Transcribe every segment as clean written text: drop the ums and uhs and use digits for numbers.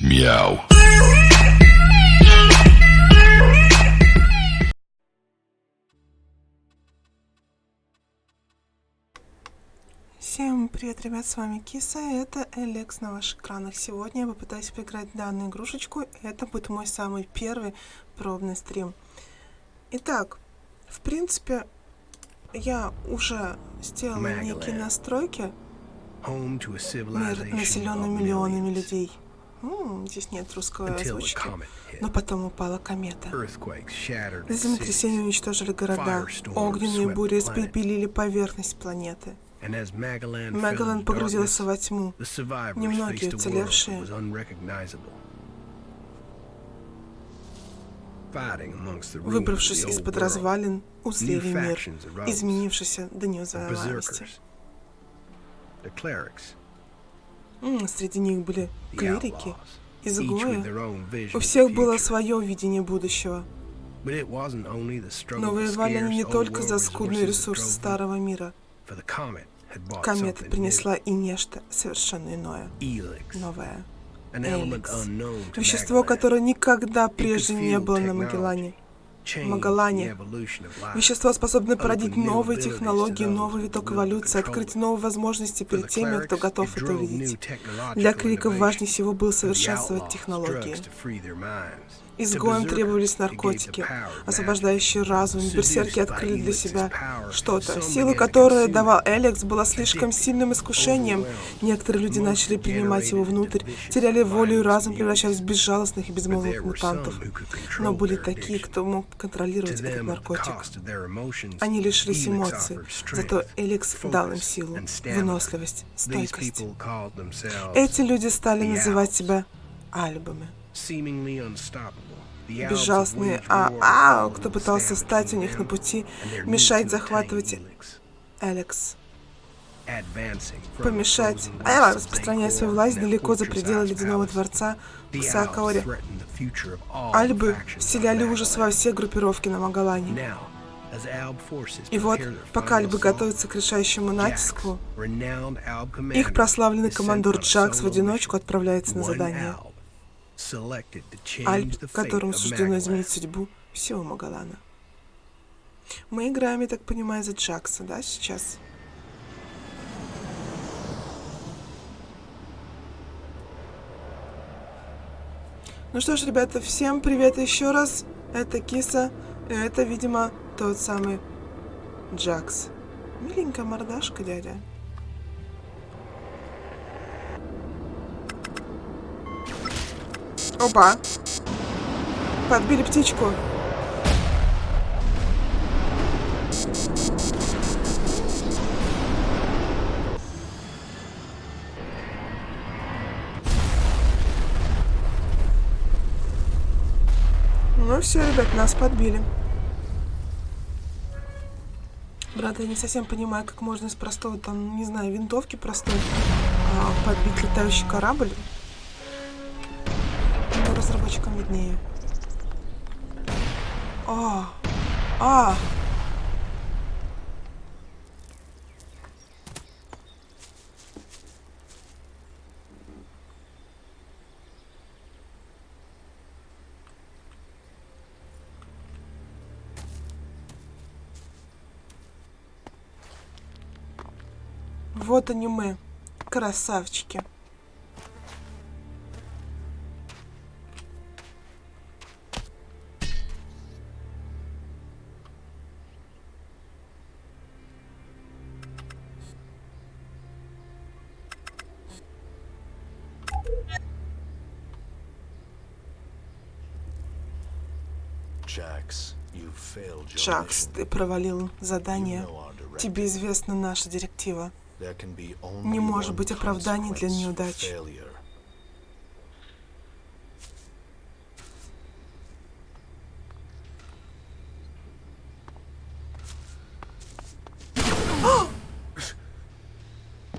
Мяу. Всем привет, ребят, с вами Киса, и это Элекс на ваших экранах. Сегодня я попытаюсь поиграть в данную игрушечку, и это будет мой самый первый пробный стрим. Итак, в принципе, я уже сделала некие настройки. Мир населенный миллионами людей. Здесь нет русской озвучки. Но потом упала комета. Землетрясения уничтожили города. Огненные бури испепелили поверхность планеты. Мегаланд погрузился во тьму. Немногие уцелевшие выбравшись из-под развалин, узрели мир, изменившийся до неузнаваемости. Среди них были клирики, изгои. У всех было свое видение будущего. Но воевали они не только за скудные ресурсы старого мира. Комета принесла и нечто совершенно иное, новое. Эликс. Вещество, которое никогда прежде не было на Магалане. Вещество способно породить новые технологии, новый виток эволюции, открыть новые возможности перед теми, кто готов это увидеть. Для клириков важнее всего было совершенствовать технологии. Изгоям требовались наркотики, освобождающие разум. Берсерки открыли для себя что-то. Сила, которую давал Эликс, была слишком сильным искушением. Некоторые люди начали принимать его внутрь, теряли волю и разум, превращались в безжалостных и безмолвных мутантов. Но были такие, кто мог контролировать этот наркотик. Они лишились эмоций, зато Эликс дал им силу, выносливость, стойкость. Эти люди стали называть себя альбами. Безжалостные кто пытался встать у них на пути, мешать захватывать Эликс. Помешать распространять свою власть далеко за пределы Ледяного дворца Саакаори. Альбы вселяли ужас во все группировки на Магалане. И вот, пока Альбы готовятся к решающему натиску, их прославленный командор Джакс в одиночку отправляется на задание. Альб, которому суждено изменить судьбу всего Магалана. Мы играем, я так понимаю, за Джакса, да, сейчас? Ну что ж, ребята, всем привет еще раз. Это Киса, и это, видимо, тот самый Джакс. Миленькая мордашка, дядя. Опа! Подбили птичку. Ну все, ребят, нас подбили. Брат, я не совсем понимаю, как можно из простого, там, не знаю, винтовки простой подбить летающий корабль. Разработчикам виднее. Вот они мы, красавчики. Джакс, ты провалил задание. Тебе известна наша директива. Не может быть оправданий для неудач.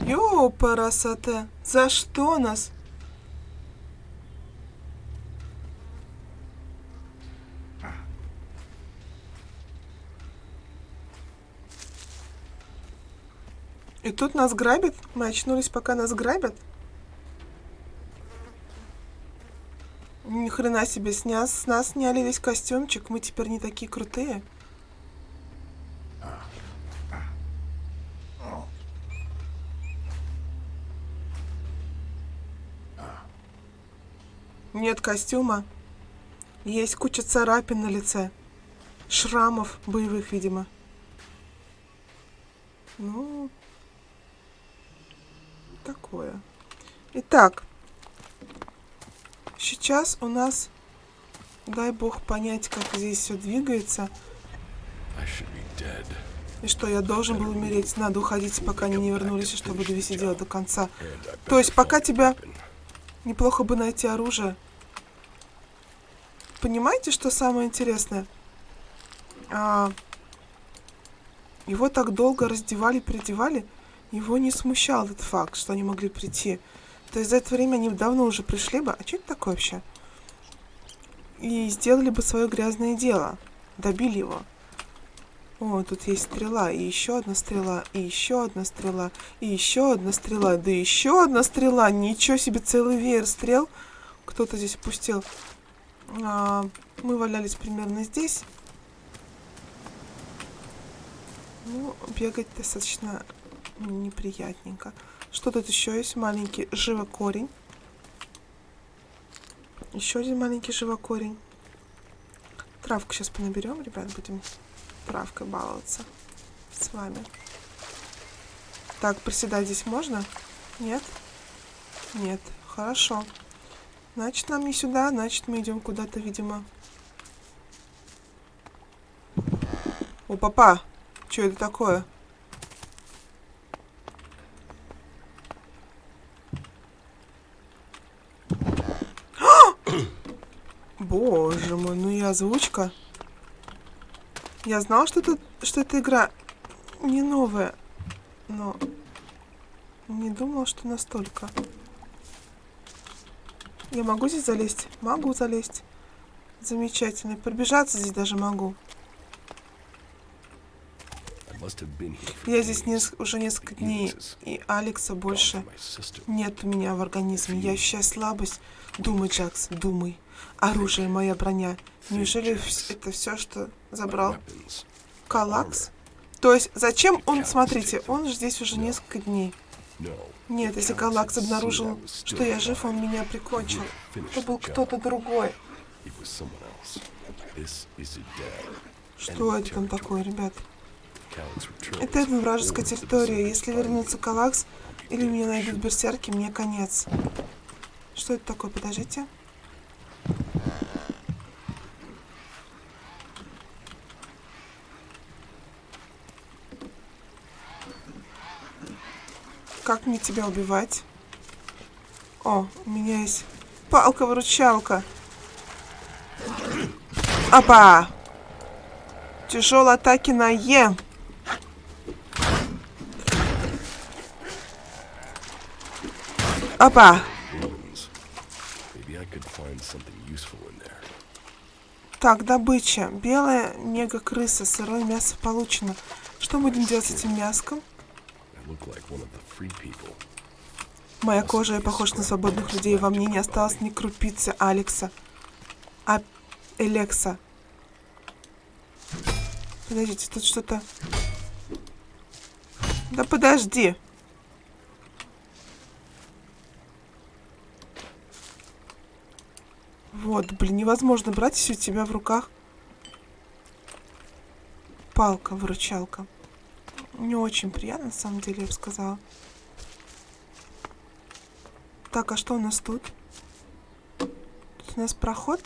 Ёпарасоте, за что нас? И тут нас грабят? Мы очнулись, пока нас грабят? Ни хрена себе, с нас сняли весь костюмчик, мы теперь не такие крутые. Нет костюма. Есть куча царапин на лице. Шрамов боевых, видимо. Ну, такое. Итак, сейчас у нас, дай бог понять, как здесь все двигается. И что, я должен был умереть. Надо уходить, пока они не вернулись, чтобы довести дело до конца. То есть, пока тебя... Неплохо бы найти оружие. Понимаете, что самое интересное? Его так долго раздевали, переодевали, его не смущал этот факт, что они могли прийти. То есть за это время они давно уже пришли бы, а что это такое вообще? И сделали бы свое грязное дело, добили его. О, тут есть стрела, и еще одна стрела, и еще одна стрела, и еще одна стрела, да еще одна стрела. Ничего себе, целый веер стрел кто-то здесь пустил. Мы валялись примерно здесь. Ну, бегать достаточно неприятненько. Что тут еще есть? Маленький живокорень. Еще один маленький живокорень. Травку сейчас понаберем, ребят, будем травкой баловаться с вами. Так, приседать здесь можно? Нет? Нет. Хорошо. Значит, нам не сюда, значит, мы идем куда-то, видимо. О, папа! Что это такое? Боже мой, ну и озвучка. Я знал, что эта игра не новая, но не думал, что настолько. Я могу здесь залезть? Могу залезть. Замечательно. Пробежаться здесь даже могу. Я здесь уже несколько дней, и Алекса больше нет у меня в организме. Я ощущаю слабость. Думай, Джакс, думай. Оружие, моя броня. Неужели это все, что забрал Калакс? То есть, зачем он, смотрите, он же здесь уже несколько дней. Нет, если Калакс обнаружил, что я жив, он меня прикончил. Это был кто-то другой. Что это там такое, ребят? Это вражеская территория. Если вернется Калакс или меня найдут берсерки, мне конец. Что это такое? Подождите. Как мне тебя убивать? О, у меня есть палка-выручалка. Опа! Тяжелые атаки на Е. Опа! Так, добыча. Белая мега-крыса. Сырое мясо получено. Что будем делать с этим мяском? Моя кожа, я похож на свободных людей. Во мне не осталось ни крупицы Алекса. Элекса. Подождите, тут что-то... Да подожди. Вот, блин, невозможно брать, если у тебя в руках палка-выручалка. Не очень приятно, на самом деле, я бы сказала. Так, а что у нас тут? Тут у нас проход.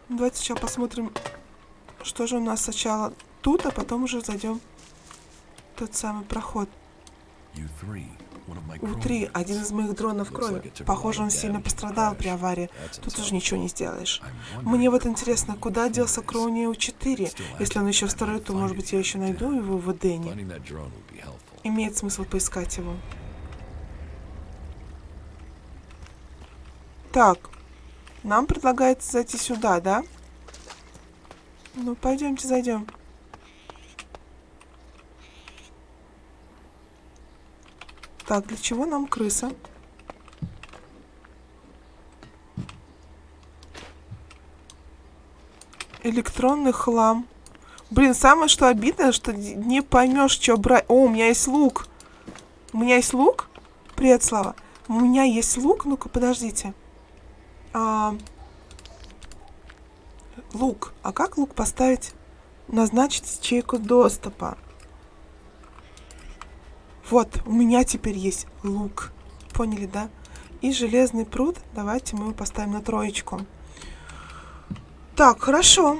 Давайте сейчас посмотрим, что же у нас сначала тут, а потом уже зайдем в тот самый проход. У-3, один из моих дронов крови. Похоже, он сильно пострадал при аварии. Тут уже ничего не сделаешь. Мне вот интересно, куда делся Кроуни У-4? Если он еще второй, то, может быть, я еще найду его в Эдене. Имеет смысл поискать его. Так, нам предлагается зайти сюда, да? Ну, пойдемте зайдем. Так, для чего нам крыса? Электронный хлам. Блин, самое что обидное, что не поймешь, что брать. О, у меня есть лук. У меня есть лук? Привет, Слава. У меня есть лук. Ну-ка, подождите. Лук. А как лук поставить? Назначить ячейку доступа. Вот, у меня теперь есть лук. Поняли, да? И железный пруд. Давайте мы его поставим на 3. Так, хорошо.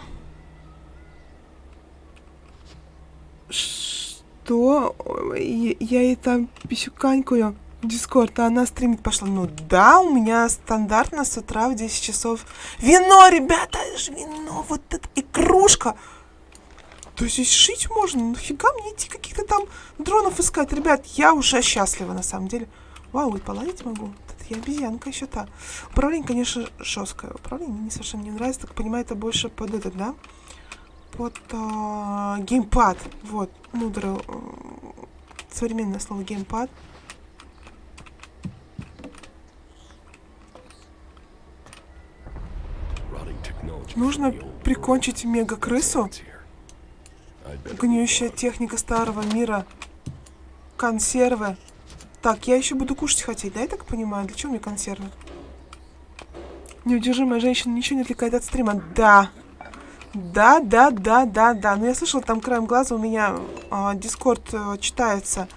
Что? Я ей там писюканькую Дискорд, а она стримить пошла. Ну да, у меня стандартно с утра в 10 часов. Вино, ребята, это же вино, вот это и кружка. То есть здесь шить можно, нафига мне идти каких-то там дронов искать? Ребят, я уже счастлива на самом деле. Вау, и поладить могу. Это я обезьянка еще та. Управление, конечно, жесткое. Управление мне совершенно не нравится, так понимаю, это больше под этот, да? Под геймпад. Вот, мудрое современное слово геймпад. Нужно прикончить мега-крысу. Гниющая техника старого мира. Консервы. Так, я еще буду кушать хотеть, да, я так понимаю? Для чего мне консервы? Неудержимая женщина ничего не отвлекает от стрима. Да. Да. Ну, я слышала, там краем глаза у меня Дискорд читается.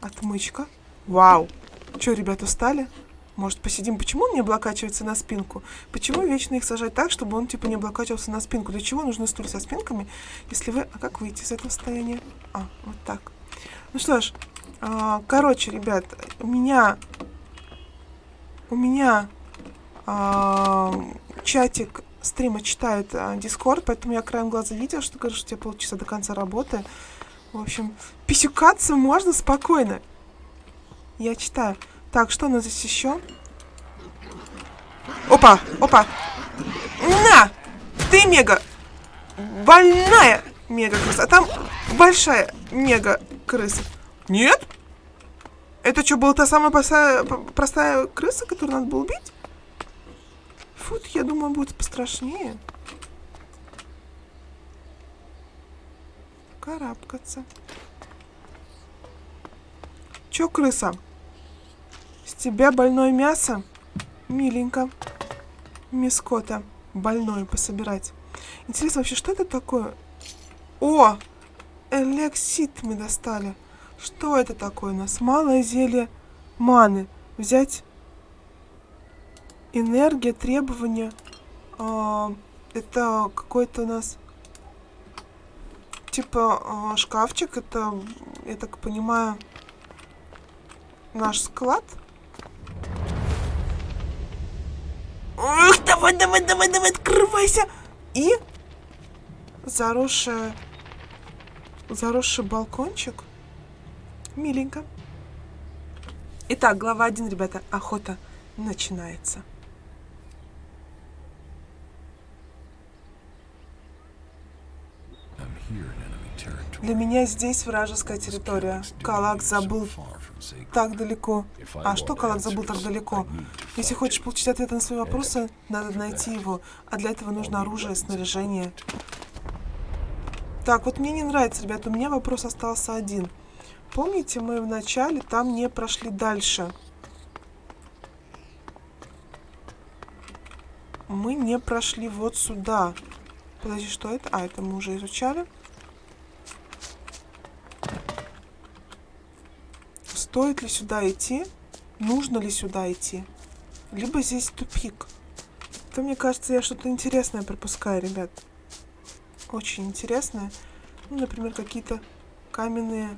Отмычка. Вау. Че, ребят, устали? Может, посидим? Почему он не облокачивается на спинку? Почему вечно их сажать так, чтобы он, типа, не облокачивался на спинку? Для чего нужны стулья со спинками, если вы... А как выйти из этого состояния? Вот так. Ну что ж, короче, ребят, у меня чатик стрима читает Discord, поэтому я краем глаза видела, что, говоришь, у тебя полчаса до конца работы. В общем, писюкаться можно спокойно. Я читаю. Так, что у нас здесь еще? Опа! На! Ты мега! Больная мега-крыса. А там большая мега-крыса. Нет? Это что, была та самая простая крыса, которую надо было убить? Фу, я думаю, будет пострашнее. Карабкаться. Чё, крыса? С тебя больное мясо? Миленько. Мискота. Больное пособирать. Интересно вообще, что это такое? О! Элексит мы достали. Что это такое у нас? Малое зелье маны. Взять. Энергия, требования. Это какой-то у нас... Типа шкафчик. Это, я так понимаю, наш склад. Ох, давай, открывайся! И заросший балкончик. Миленько. Итак, глава 1, ребята. Охота начинается. Для меня здесь вражеская территория. Калак забыл так далеко. А что Калак забыл так далеко? Если хочешь получить ответы на свои вопросы, надо найти его. А для этого нужно оружие, снаряжение. Так, вот мне не нравится, ребята. У меня вопрос остался один. Помните, мы в начале там не прошли дальше. Мы не прошли вот сюда. Подожди, что это? А, это мы уже изучали. Стоит ли сюда идти? Нужно ли сюда идти? Либо здесь тупик. То, мне кажется, я что-то интересное пропускаю, ребят. Очень интересное. Ну, например, какие-то каменные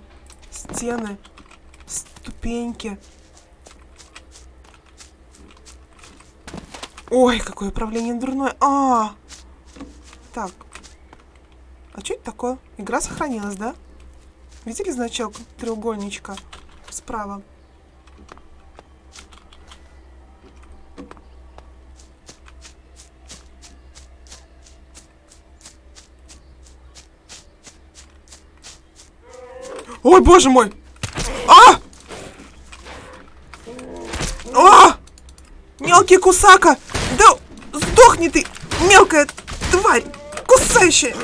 стены, ступеньки. Ой, какое управление дурное. Так. А что это такое? Игра сохранилась, да? Видели значок треугольничка справа? Ой, боже мой! Мелкий кусака! Да сдохни ты, мелкая тварь! кусающая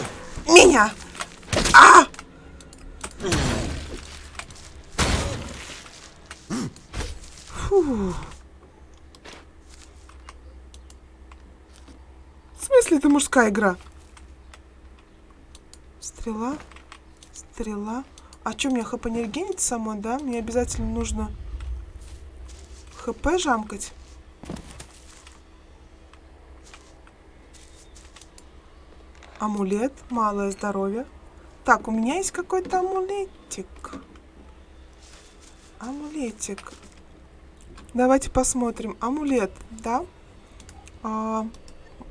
меня! А! Фу. В смысле это мужская игра? Стрела. Стрела. А что, мне хп не регенить само, да? Мне обязательно нужно хп жамкать. Амулет. Малое здоровье. Так, у меня есть какой-то амулетик. Амулетик. Давайте посмотрим. Амулет, да?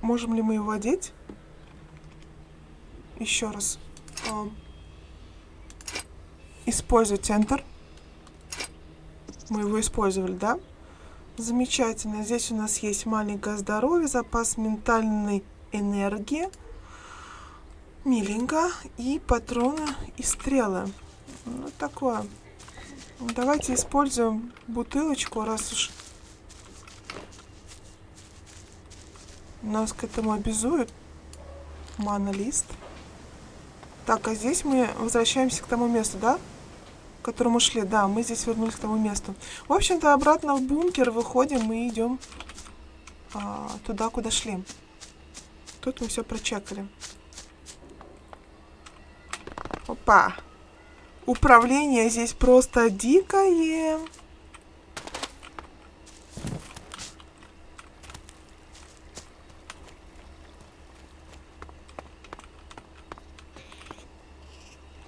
Можем ли мы его одеть? Еще раз. Использовать Enter. Мы его использовали, да? Замечательно. Здесь у нас есть маленькое здоровье, запас ментальной энергии. Миленько. И патроны, и стрелы. Ну, такое. Давайте используем бутылочку, раз уж нас к этому обязует. Мана-лист. Так, а здесь мы возвращаемся к тому месту, да? К которому шли. Да, мы здесь вернулись к тому месту. В общем-то, обратно в бункер выходим и идем туда, куда шли. Тут мы все прочекали. Опа! Управление здесь просто дикое.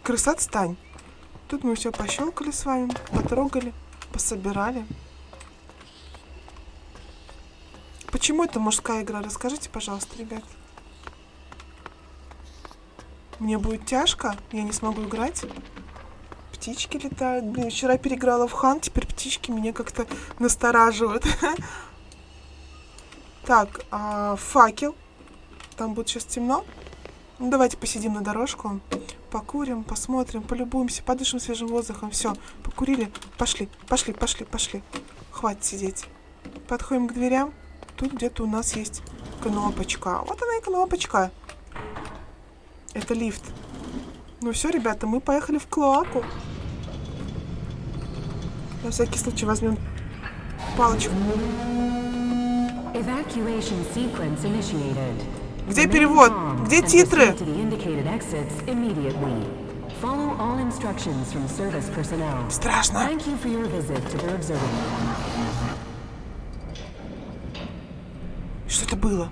Крыса, отстань. Тут мы все пощелкали с вами, потрогали, пособирали. Почему это мужская игра? Расскажите, пожалуйста, ребят. Мне будет тяжко, я не смогу играть. Птички летают. Блин, вчера переиграла в Хан, теперь птички меня как-то настораживают. Так, факел. Там будет сейчас темно. Ну, давайте посидим на дорожку. Покурим, посмотрим, полюбуемся, подышим свежим воздухом. Все, покурили. Пошли, пошли, пошли, пошли. Хватит сидеть. Подходим к дверям. Тут где-то у нас есть кнопочка. Вот она и кнопочка. Это лифт. Ну все, ребята, мы поехали в клоаку. На всякий случай возьмем палочку. Где перевод? Где титры? Страшно. Что это было?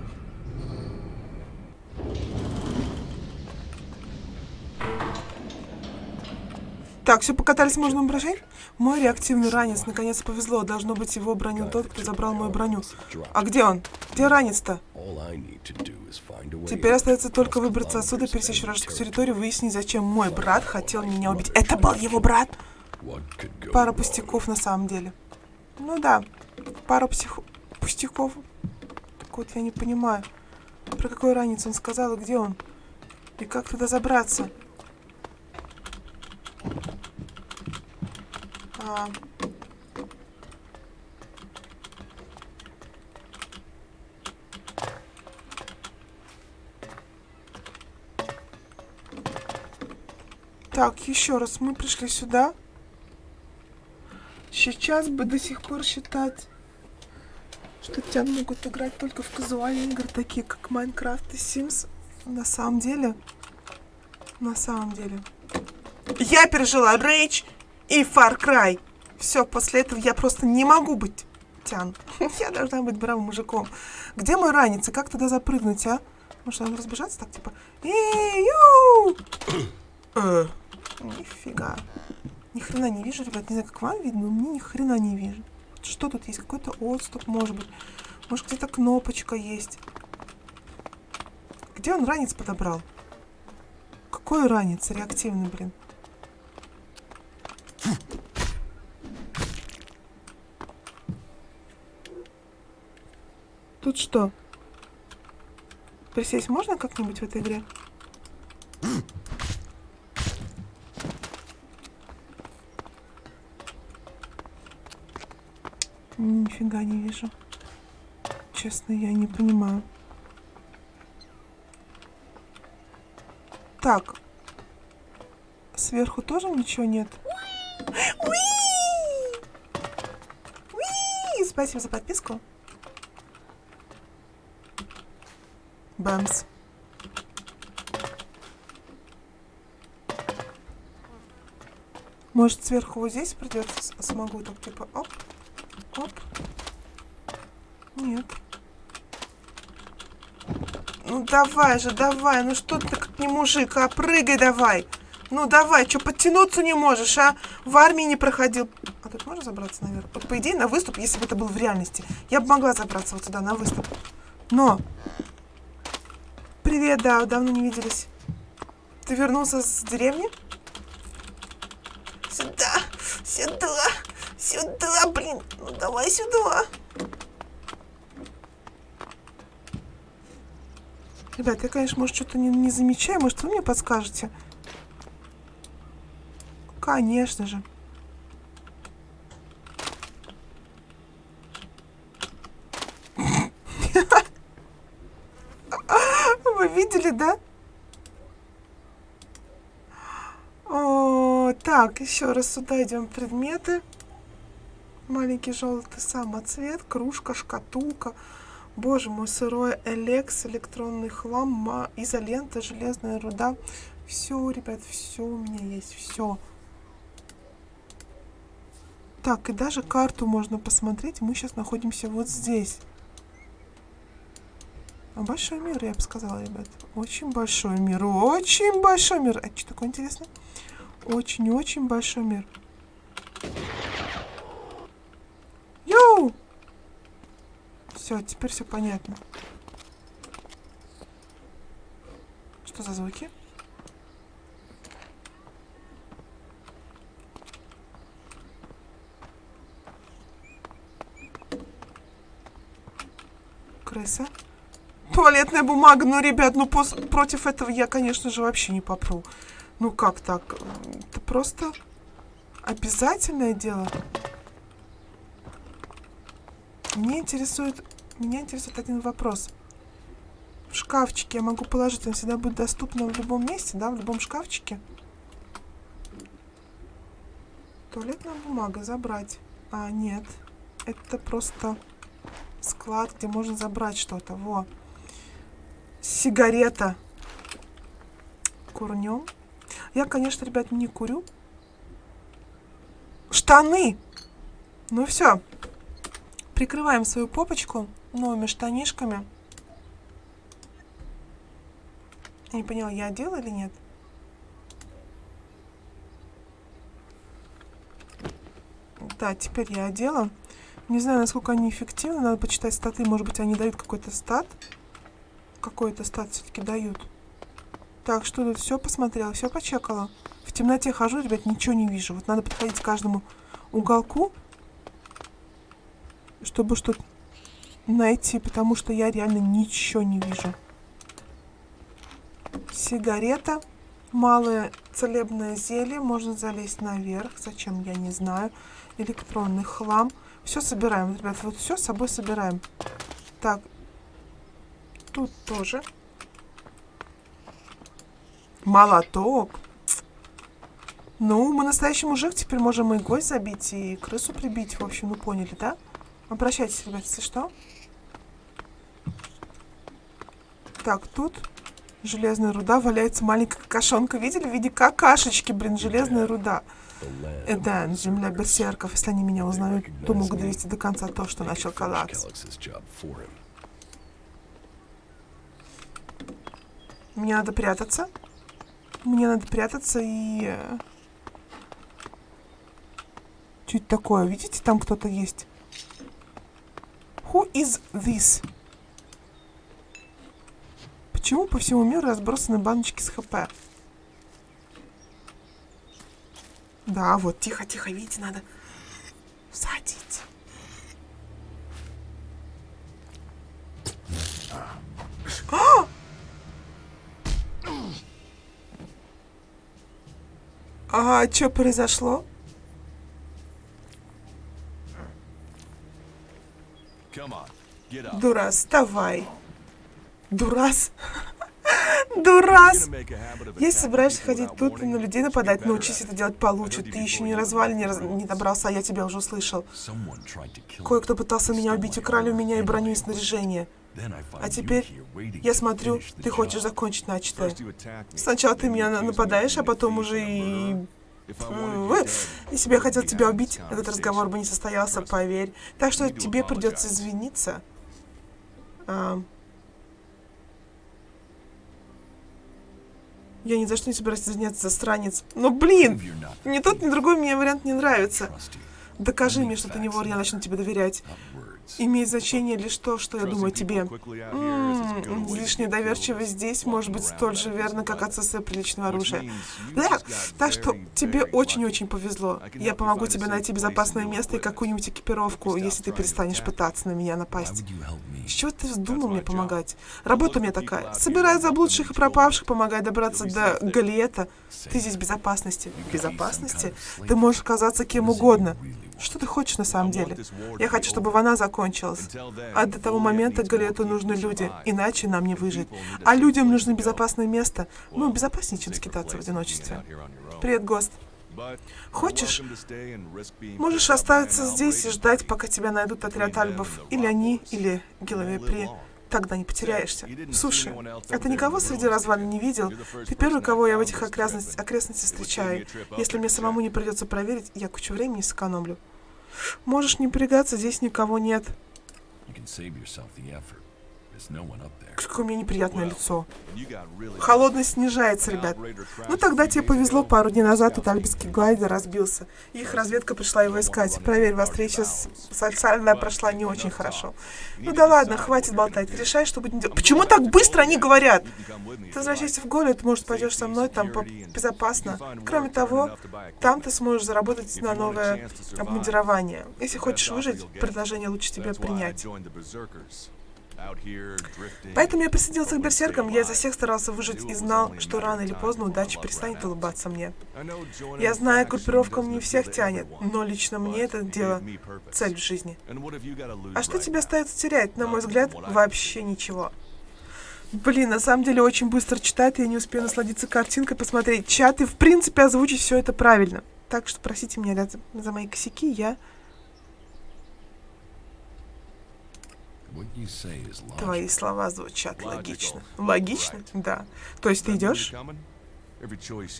Так, все, покатались, можно бросать? Мой реактивный ранец. Наконец повезло. Должно быть, его бронил тот, кто забрал мою броню. А где он? Где ранец-то? Теперь остается только выбраться отсюда, пересечь вражескую территорию, выяснить, зачем мой брат хотел меня убить. Это был его брат? Пара пустяков на самом деле. Ну да, пара пустяков. Так вот, я не понимаю, про какой ранец он сказал и где он? И как туда забраться? Так, еще раз, мы пришли сюда. Сейчас бы до сих пор считать, что тебя могут играть только в казуальные игры, такие как Майнкрафт и Sims. На самом деле, я пережила Rage и Far Cry. Все, после этого я просто не могу быть тян. Я должна быть бравым мужиком. Где мой ранец? И как туда запрыгнуть, а? Может, надо разбежаться так, типа... Эй-ю! Нифига. Ни хрена не вижу, ребят. Не знаю, как вам видно, но мне ни хрена не вижу. Что тут есть? Какой-то отступ, может быть. Может, где-то кнопочка есть. Где он ранец подобрал? Какой ранец? Реактивный, блин. Тут что? Присесть можно как-нибудь в этой игре? Нифига не вижу. Честно, я не понимаю. Так. Сверху тоже ничего нет. Уи! Уи! Спасибо за подписку. Бэмс. Может, сверху вот здесь придется, смогу так типа оп, оп. Нет. Ну давай же, давай, ну что ты как не мужик, а прыгай давай. Ну давай, что подтянуться не можешь, а? В армии не проходил. А тут можно забраться наверх? Вот по идее на выступ, если бы это было в реальности, я бы могла забраться вот сюда на выступ. Но... Привет, да, давно не виделись. Ты вернулся с деревни? Сюда, сюда, сюда, блин. Ну давай сюда. Ребят, я, конечно, может, что-то не замечаю. Может, вы мне подскажете? Конечно же. Вы видели, да? О, так, еще раз сюда идем. Предметы. Маленький желтый самоцвет, кружка, шкатулка. Боже мой, сырой элекс, электронный хлам, изолента, железная руда. Все, ребят, все у меня есть, все. Так, и даже карту можно посмотреть. Мы сейчас находимся вот здесь. Большой мир, я бы сказала, ребят. Очень большой мир. Очень большой мир. А что такое интересно? Очень-очень большой мир. Йоу! Все, теперь все понятно. Что за звуки? Крыса. Туалетная бумага. Ну, ребят, ну против этого я, конечно же, вообще не попру. Ну, как так? Это просто обязательное дело. Меня интересует один вопрос. В шкафчике я могу положить, он всегда будет доступен в любом месте, да, в любом шкафчике. Туалетная бумага, забрать. А, нет. Это просто склад, где можно забрать что-то. Во. Сигарета. Курнем. Я, конечно, ребят, не курю. Штаны. Ну все. Прикрываем свою попочку новыми штанишками. Я не поняла, я одела или нет? Да, теперь я одела. Не знаю, насколько они эффективны. Надо почитать статы. Может быть, они дают какой-то стат. Какой-то стат все-таки дают. Так, что тут? Все посмотрела, все почекала. В темноте хожу, ребят, ничего не вижу. Вот надо подходить к каждому уголку, чтобы что-то найти, потому что я реально ничего не вижу. Сигарета. Малое целебное зелье. Можно залезть наверх. Зачем, я не знаю. Электронный хлам. Все собираем, ребят. Вот все с собой собираем. Так. Тут тоже. Молоток. Ну, мы настоящий мужик. Теперь можем и гвоздь забить, и крысу прибить. В общем, ну поняли, да? Обращайтесь, ребят, если что. Так, тут железная руда. Валяется маленькая какашонка. Видели? В виде какашечки, блин, железная руда. Эден, земля берсерков. Если они меня узнают, то могут довести до конца то, что начал Калакс. Мне надо прятаться. Мне надо прятаться и... Что это такое? Видите, там кто-то есть? Who is this? Почему по всему миру разбросаны баночки с ХП? Да, вот, тихо-тихо, видите, надо садить. А что произошло? Дурас, давай. Дурас? Дурас! Если собираешься ходить тут и на людей нападать, научись это делать получше. Ты еще не не добрался, а я тебя уже услышал. Кое-кто пытался меня убить, украли у меня и броню, и снаряжение. А теперь я смотрю, ты хочешь закончить начатое. Сначала ты меня нападаешь, а потом уже и... Если бы я хотел тебя убить, этот разговор бы не состоялся, поверь. Так что тебе придется извиниться. Я ни за что не собираюсь извиняться, засранец. Но, блин, ни тот, ни другой мне вариант не нравится. Докажи мне, что ты не вор, я начну тебе доверять. Имеет значение лишь то, что я думаю о тебе. Излишняя доверчивость здесь может быть столь же верна, как отсутствие приличного оружия. Да, так что тебе очень-очень повезло. Я помогу тебе найти безопасное место и какую-нибудь экипировку, если ты перестанешь пытаться на меня напасть. С чего ты вздумал мне помогать? Работа у меня такая. Собирай заблудших и пропавших, помогай добраться до Галиэта. Ты здесь в безопасности. В безопасности? Ты можешь оказаться кем угодно. Что ты хочешь на самом деле? Я хочу, чтобы война закончилась. А до того момента Галиэту нужны люди, иначе нам не выжить. А людям нужно безопасное место. Ну, безопаснее, чем скитаться в одиночестве. Привет, Гост. Хочешь? Можешь оставаться здесь и ждать, пока тебя найдут отряд альбов. Или они, или Гиловепри. Тогда не потеряешься. Слушай, а ты никого среди развалин не видел? Ты первый, кого я в этих окрестностях встречаю. Если мне самому не придется проверить, я кучу времени сэкономлю. Можешь не напрягаться, здесь никого нет. Какое у меня неприятное лицо. Холодность снижается, ребят. Ну тогда тебе повезло, пару дней назад тут альбийский глайдер разбился. Их разведка пришла его искать. Проверь, вас встреча социальная прошла не очень хорошо. Ну да ладно, хватит болтать. Решай, что будем делать. Почему так быстро они говорят? Ты возвращайся в город, может, пойдешь со мной, там безопасно. Кроме того, там ты сможешь заработать на новое обмундирование. Если хочешь выжить, предложение лучше тебе принять. Поэтому я присоединился к берсеркам, я изо всех старался выжить и знал, что рано или поздно удача перестанет улыбаться мне. Я знаю, группировкам не всех тянет, но лично мне это дело цель в жизни. А что тебе остается терять? На мой взгляд, вообще ничего. Блин, на самом деле очень быстро читает, я не успею насладиться картинкой, посмотреть чат и в принципе озвучить все это правильно. Так что простите меня за мои косяки, я... Твои слова звучат логично. Логично? Да. То есть ты идешь?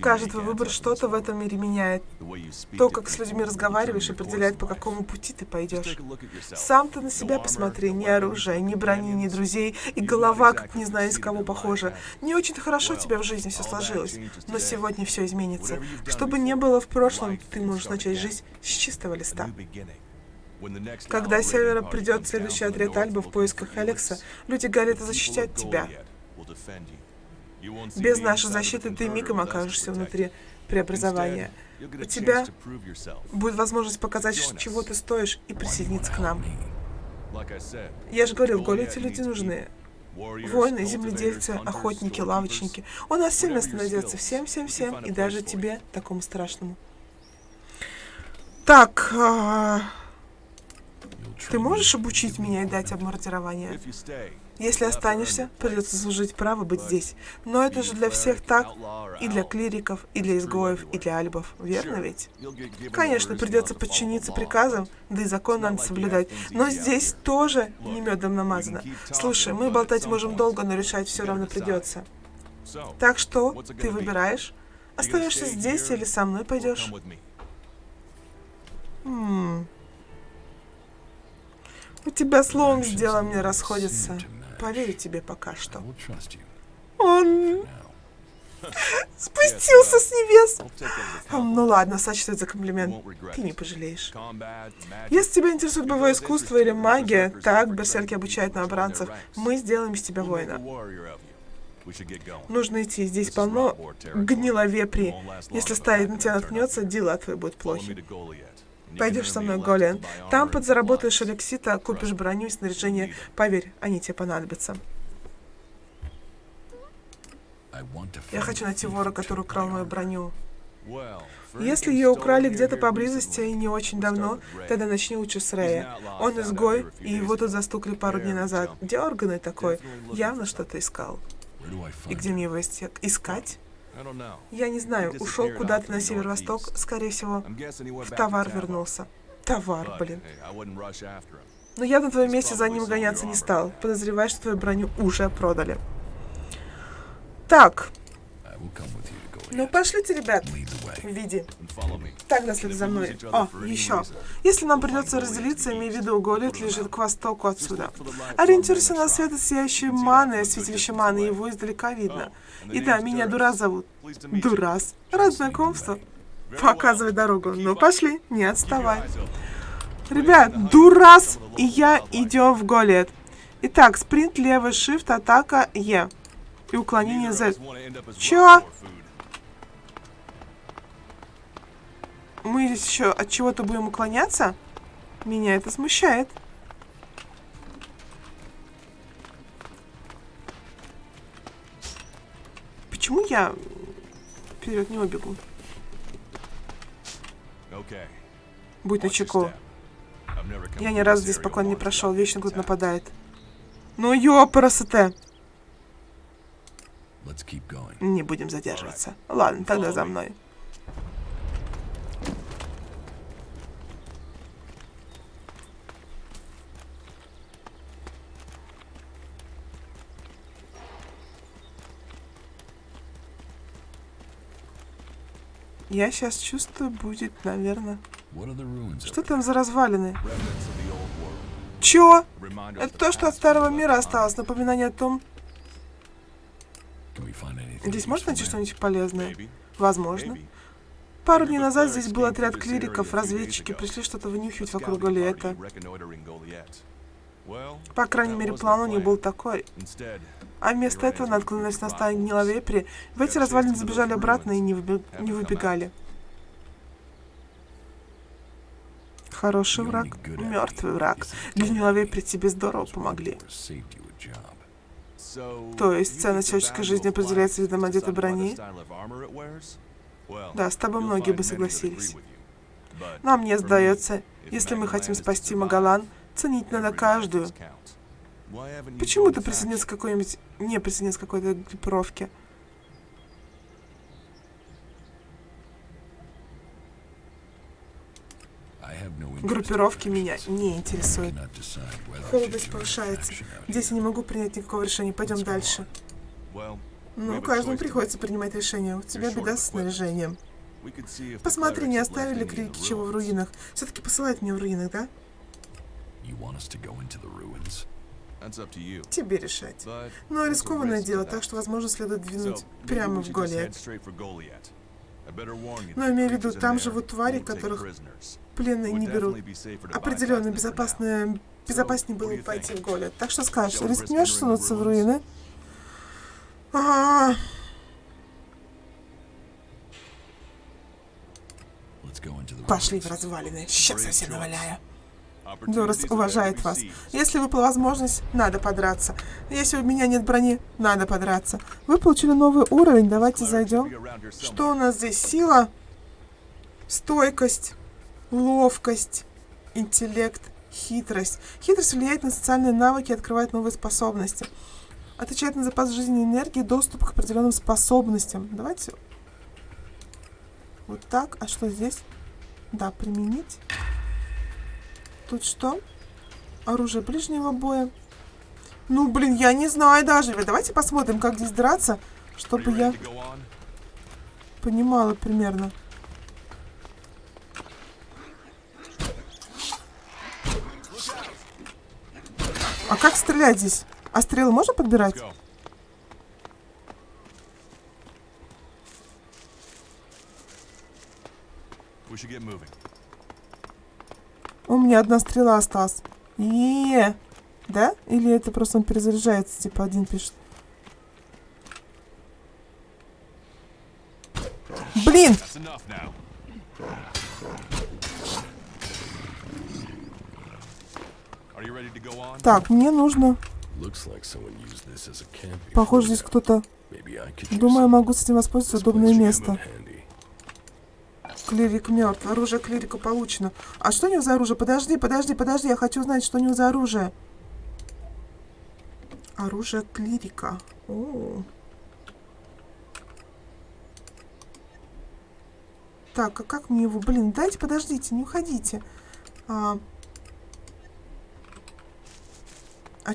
Каждый твой выбор что-то в этом мире меняет. То, как с людьми разговариваешь, определяет, по какому пути ты пойдешь. Сам ты на себя посмотри. Ни оружия, ни брони, ни друзей. И голова, как не знаю, из кого похожа. Не очень-то хорошо у тебя в жизни все сложилось. Но сегодня все изменится. Что бы ни было в прошлом, ты можешь начать жизнь с чистого листа. Когда с севера придет следующий отряд Альбы в поисках Алекса, люди Галиэта защитят тебя. Без нашей защиты ты мигом окажешься внутри преобразования. У тебя будет возможность показать, чего ты стоишь, и присоединиться к нам. Я же говорил, в Галиэте люди нужны. Воины, земледельцы, охотники, лавочники. У нас всем место найдется. Всем, и даже тебе, такому страшному. Так... Ты можешь обучить меня и дать обмундирование? Если останешься, придется служить право быть здесь. Но это же для всех так, и для клириков, и для изгоев, и для альбов. Верно ведь? Конечно, придется подчиниться приказам, да и закон надо соблюдать. Но здесь тоже не медом намазано. Слушай, мы болтать можем долго, но решать все равно придется. Так что, ты выбираешь? Остаешься здесь или со мной пойдешь? У тебя словом с делом не расходится. Поверю тебе пока что. Он спустился с небес. Ну ладно, сочту за комплимент. Ты не пожалеешь. Если тебя интересует боевое искусство или магия, так берсерки обучают новобранцев. Мы сделаем из тебя воина. Нужно идти, здесь полно гниловепри. Если стая на тебя наткнется, дела твои будут плохи. Пойдешь со мной, Голиан. Там подзаработаешь эликсита, купишь броню и снаряжение. Поверь, они тебе понадобятся. Я хочу найти вора, который украл мою броню. Если ее украли где-то поблизости и не очень давно, тогда начни лучше с Рэя. Он изгой, и его тут застукали пару дней назад. Дерганый такой. Явно что-то искал. И где мне его искать? Я не знаю, ушел куда-то на северо-восток, скорее всего, в товар вернулся. Товар, блин. Но я на твоем месте за ним гоняться не стал. Подозреваю, что твою броню уже продали. Так. Ну, пошлите, ребят. Веди. Тогда следуй за мной. О, еще. Если нам придется разделиться, имей в виду, Голиат лежит к востоку отсюда. Ориентируйся на свет сияющей маны, святилище маны, его издалека видно. И да, меня Дурас зовут. Дурас. Рад знакомству. Показывай дорогу. Ну, пошли, не отставай. Ребят, Дурас и я идем в Голиат. Итак, спринт, левый, shift, атака, Е. И уклонение Z. Чё? Мы еще от чего-то будем уклоняться? Меня это смущает. Почему я вперед не убегу? Будь начеку. Я ни разу здесь спокойно не прошел, вечно кто-то нападает. Ну ёпарасоте. Не будем задерживаться. Ладно, тогда за мной. Я сейчас чувствую, будет, наверное... Что там за развалины? Чё? Это то, что от старого мира осталось. Напоминание о том... Здесь можно найти что-нибудь полезное? Возможно. Пару дней назад здесь был отряд клириков, разведчики. Пришли что-то вынюхивать вокруг Голиата. По крайней мере, план у них был такой. А вместо этого наткнулись на стаю гниловепри. В эти развалины забежали обратно и не выбегали. Хороший враг, мертвый враг. Гниловепри тебе здорово помогли. То есть ценность человеческой жизни определяется видом одетой брони? Да, с тобой многие бы согласились. Но мне сдается, если мы хотим спасти Магалан, ценить надо каждую. Почему ты присоединился к какой-нибудь... Не присоединился к какой-то группировке? Группировки меня не интересуют. Холодность повышается. Здесь я не могу принять никакого решения. Пойдем дальше. Ну, каждому приходится принимать решение. У тебя беда с снаряжением. Посмотри, не оставили крики чего в руинах. Все-таки посылают меня в руинах, да? Тебе решать. Но рискованное дело, так что, возможно, следует двинуть прямо в Голиат. Но имею в виду, там живут твари, которых пленные не берут. Определенно, безопаснее было пойти в Голиат. Так что скажешь, рискнешь сунуться в руины? Ага. Пошли в развалины. Сейчас совсем наваляю. Дурас уважает вас. Если выпала возможность, надо подраться. Если у меня нет брони, надо подраться. Вы получили новый уровень, давайте зайдем. Что у нас здесь? Сила, стойкость, ловкость, интеллект, хитрость. Хитрость влияет на социальные навыки и открывает новые способности. Отвечает на запас жизненной энергии, доступ к определенным способностям. Давайте вот так. А что здесь? Да, применить. Тут что? Оружие ближнего боя. Ну, блин, я не знаю даже. Давайте посмотрим, как здесь драться, чтобы я понимала примерно. А как стрелять здесь? А стрелы можно подбирать? У меня одна стрела осталась. Да? Или это просто он перезаряжается, типа один пишет. Блин! Так, мне нужно... Похоже, здесь кто-то... Думаю, могу с этим воспользоваться. Удобное место. Клирик мертв. Оружие клирика получено. А что у него за оружие? Подожди. Я хочу узнать, что у него за оружие. Оружие клирика. О. Так, а как мне его? Блин, дайте, подождите, не уходите. А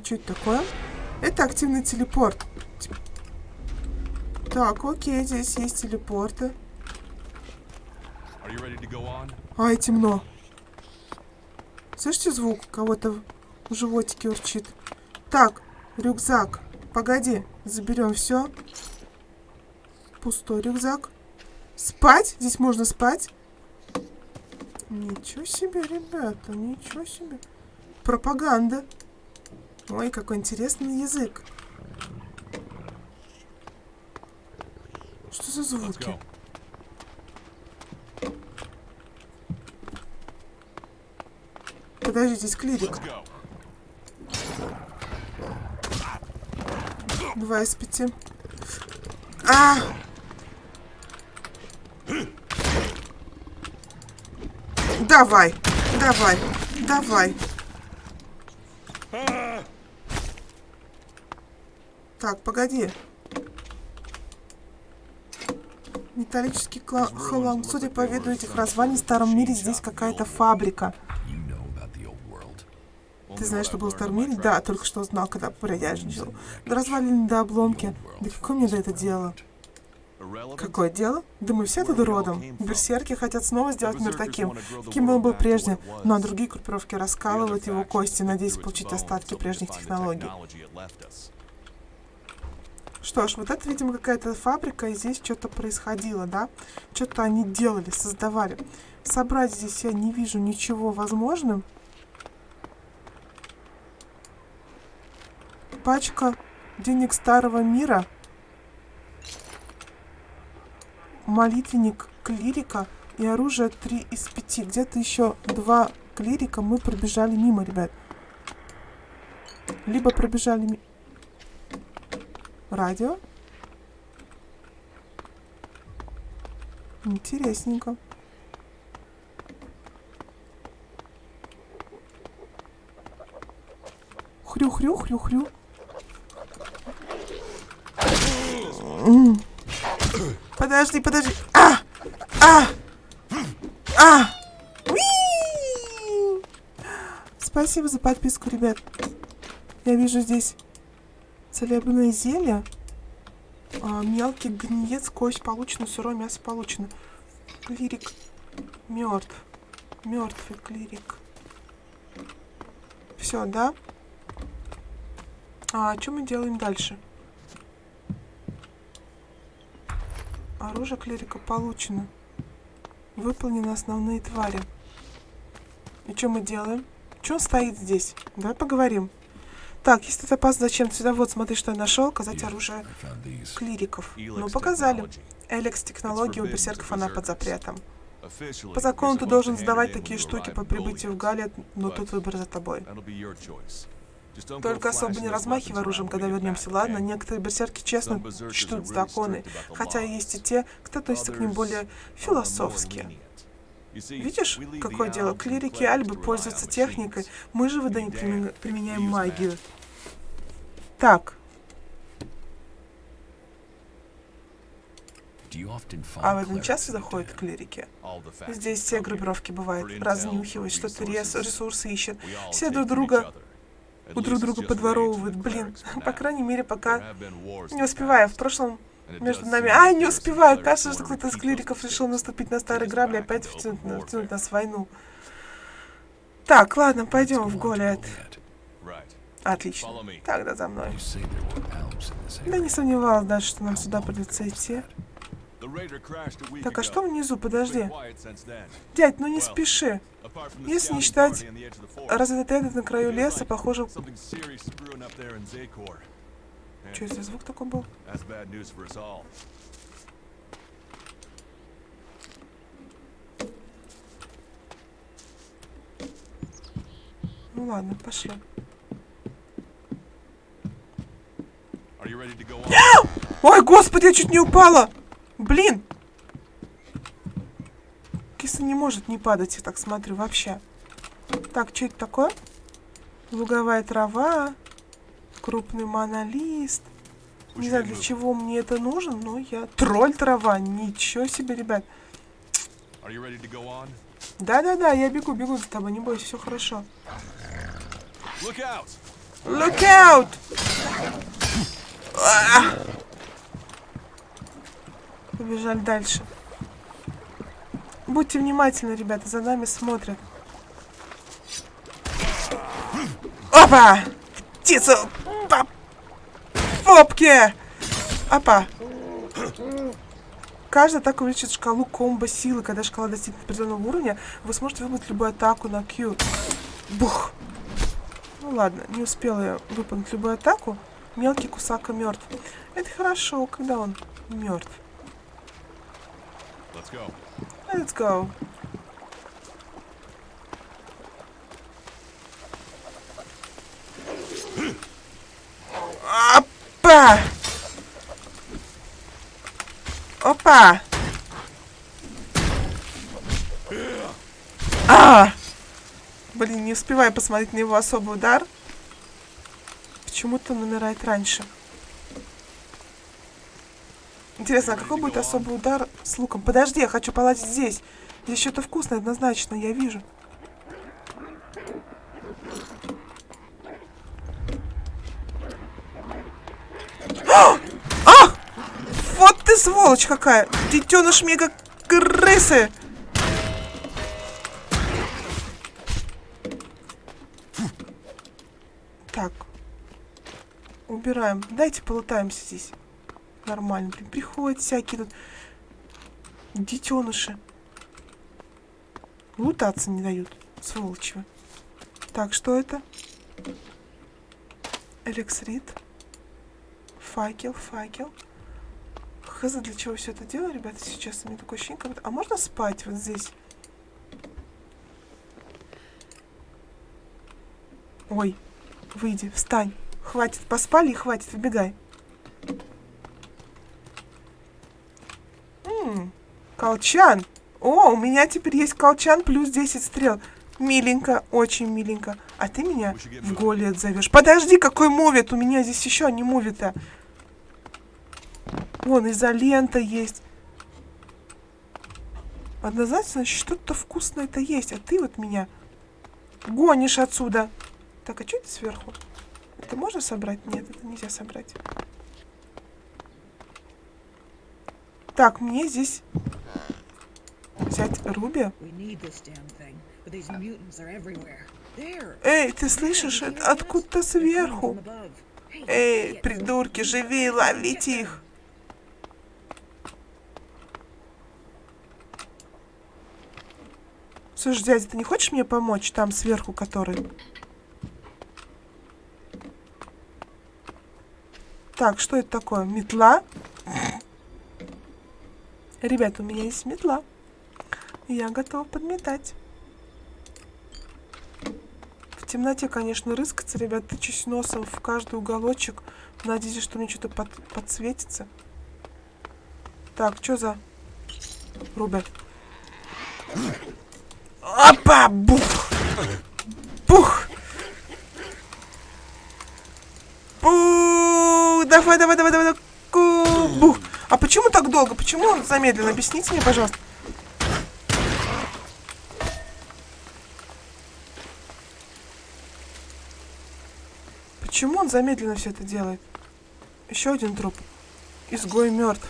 что это такое? Это активный телепорт. Так, окей, здесь есть телепорты. Ай, темно. Слышите звук? Кого-то в животике урчит. Так, рюкзак. Погоди, заберем все. Пустой рюкзак. Спать? Здесь можно спать? Ничего себе, ребята, ничего себе. Пропаганда. Ой, какой интересный язык. Что за звуки? Подожди, здесь клирик. 2 из 5. А! Давай, давай, давай. Так, погоди. Металлический хлам. Судя по виду этих развалин, в старом мире здесь какая-то фабрика. Ты знаешь, что было в старом мире? Да, только что узнал, когда бродяжничал. До развалины, до обломки. Да какое мне до это дело? Какое дело? Да мы все тут родом. Берсерки хотят снова сделать мир таким, каким он был прежде, ну а другие группировки раскалывают его кости, надеясь получить остатки прежних технологий. Что ж, вот это, видимо, какая-то фабрика, и здесь что-то происходило, да? Что-то они делали, создавали. Собрать здесь я не вижу ничего возможным. Пачка денег старого мира. Молитвенник клирика и оружие 3 из 5. Где-то еще 2 клирика мы пробежали мимо, ребят. Либо пробежали мимо. Радио. Интересненько. Хрю-хрю, хрю-хрю. Подожди, подожди. Уи! Спасибо за подписку, ребят. Я вижу здесь целебное зелье. Мелкий гниец, кость получена, сырое мясо получено. Клирик мертв. Мертвый клирик. Все, да? Что мы делаем дальше? Оружие клирика получено. Выполнены основные твари. И что мы делаем? Что он стоит здесь? Давай поговорим. Так, если ты опас зачем сюда, вот смотри, что я нашел. Оказать оружие клириков. Ну, показали. Эликс технологии у берсерков, она под запретом. По закону ты должен сдавать такие штуки по прибытию в Галлет, но тут выбор за тобой. Только особо не размахивай оружием, когда вернемся, ладно? Некоторые берсерки честно чтут законы, хотя есть и те, кто относится к ним более философски. Видишь, какое дело? Клирики Альбы пользуются техникой, мы же в Эдене применяем магию. Так. А в этом часто заходят клирики? Здесь все группировки бывают, разнюхивают, что-то ресурсы ищут, все друг друга подворовывают. Блин, по крайней мере, пока не успеваю. В прошлом между нами... не успеваю. Кажется, что кто-то из клириков решил наступить на старые грабли, опять втянуть нас в войну. Так, ладно, пойдем в Голиат. Отлично. Тогда за мной. Да не сомневалась даже, что нам сюда придется идти. Так, а что внизу? Подожди. Дядь, ну не спеши. Если не считать разведотряда на краю леса, похоже... Что это за звук такой был? Ну ладно, пошли. Ой, господи, я чуть не упала! Блин! Киса не может не падать, я так смотрю, вообще. Так, что это такое? Луговая трава. Крупный монолист. Не знаю, для чего мне это нужно, но я... Тролль трава. Ничего себе, ребят. Да-да-да, я бегу за тобой. Не бойся, все хорошо. Look out! Побежали дальше. Будьте внимательны, ребята, за нами смотрят. Опа! Птицу! По попке! Опа! Каждый атака увеличит шкалу комбо силы. Когда шкала достигнет определенного уровня, вы сможете выполнить любую атаку на Q. Бух! Ну ладно, не успела я выполнить любую атаку. Мелкий Кусака мертв. Это хорошо, когда он мертв. Let's go. Опа! Опа! Блин, не успеваю посмотреть на его особый удар. Почему-то он умирает раньше. Интересно, а какой будет особый удар с луком? Подожди, я хочу полазить здесь. Здесь что-то вкусное, однозначно, я вижу. Вот ты сволочь какая! Детеныш мега-крысы! Так. Убираем. Дайте полутаемся здесь. Нормально, блин. Приходят всякие тут детеныши. Лутаться не дают. Сволочи. Так, что это? Эликсрит. Факел. Хз, для чего все это делаю, ребята, сейчас у меня такое ощущение, как будто... А можно спать вот здесь? Ой, выйди, встань. Хватит, поспали и хватит, выбегай. Колчан. О, у меня теперь есть колчан плюс 10 стрел. Миленько, очень миленько. А ты меня в Голиат зовешь. Подожди, какой мувит? У меня здесь еще не мувит-то. Вон, изолента есть. Однозначно, что-то вкусное-то есть. А ты вот меня гонишь отсюда. Так, а что это сверху? Это можно собрать? Нет, это нельзя собрать. Так, мне здесь взять Руби. Эй, ты слышишь? Это откуда-то сверху. Эй, придурки, живи, ловите их. Слушай, дядя, ты не хочешь мне помочь? Там сверху, который... Так, что это такое? Метла? Ребята, у меня есть метла. Я готова подметать. В темноте, конечно, рыскаться, ребят, тычусь носом в каждый уголочек. Надеюсь, что мне что-то подсветится. Так, что за... Руби. Опа! Бух! Бух! Бух! Давай! Бух! А почему так долго? Почему он замедленно? Объясните мне, пожалуйста. Почему он замедленно все это делает? Еще один труп. Изгой мертв.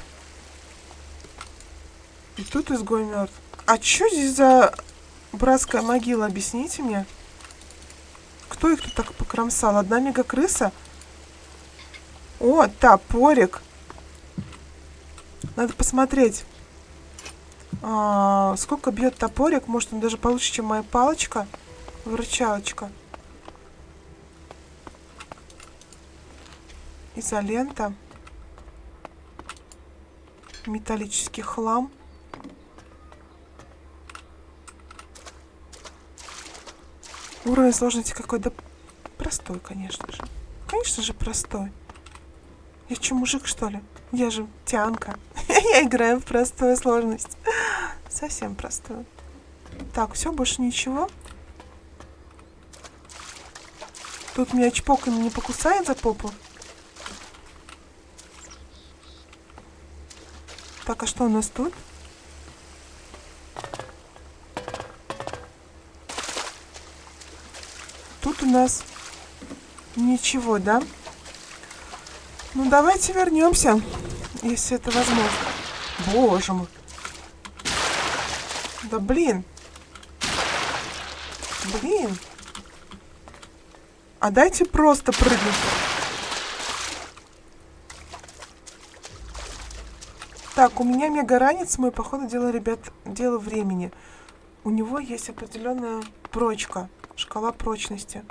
И тут изгой мертв. А что здесь за братская могила? Объясните мне. Кто их тут так покромсал? Одна мега-крыса? О, топорик. Надо посмотреть, сколько бьет топорик. Может, он даже получше, чем моя палочка. Выручалочка. Изолента. Металлический хлам. Уровень сложности какой? Да простой, конечно же. Конечно же, простой. Я что, мужик, что ли? Я же тянка. Я играю в простую сложность. Совсем простую. Так, все, больше ничего. Тут меня чпоками не покусает за попу? Так, а что у нас тут? Тут у нас ничего, да? Ну, давайте вернемся, если это возможно. Боже мой. Да блин. Блин. А дайте просто прыгнуть. Так, у меня мегаранец, мой, походу, дело, ребят, дело времени. У него есть определенная прочка, шкала прочности.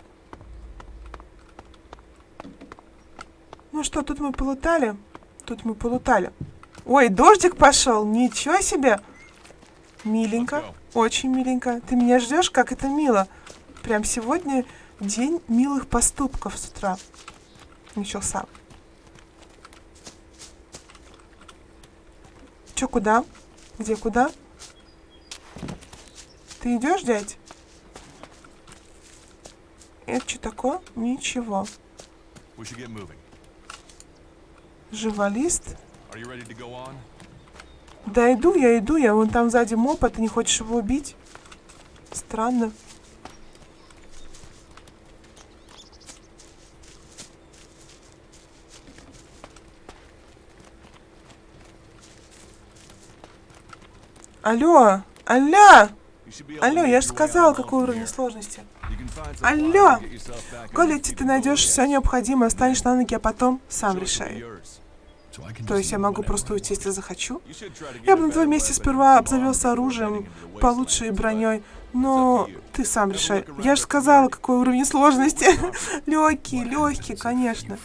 Ну что, тут мы полутали? Тут мы полутали. Ой, дождик пошел, ничего себе! Миленько, очень миленько. Ты меня ждешь? Как это мило. Прям сегодня день милых поступков с утра начался. Чё, куда? Где, куда? Ты идешь, дядь? Это что такое? Ничего. Живолист? Да иду я. Вон там сзади моп, а ты не хочешь его убить? Странно. Алло! Алло! Алло, я же сказала, какой уровень сложности. Алло! Голити, ты найдешь все необходимое, станешь на ноги, а потом сам решай. То есть я могу просто уйти, если захочу? Я бы на твоем месте сперва обзавелся оружием, получше и броней, но ты сам решай. Я же сказала, какой уровень сложности. Легкий, конечно.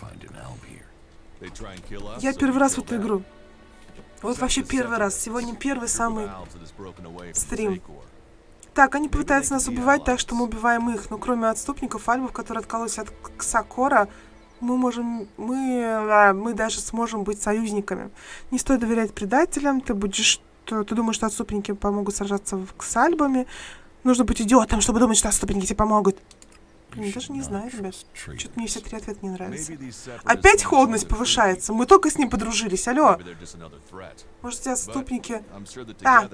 Я первый раз в эту игру. Вот вообще первый раз. Сегодня первый самый стрим. Так, они пытаются нас убивать, так что мы убиваем их. Но кроме отступников, альбов, которые откололись от Ксакора, мы даже сможем быть союзниками. Не стоит доверять предателям. Ты думаешь, что отступники помогут сражаться с альбами. Нужно быть идиотом, чтобы думать, что отступники тебе помогут. Блин, даже не знаю, ребят. Что-то мне все три ответа не нравятся. Опять холодность повышается. Мы только с ним подружились. Алло. Может, эти отступники...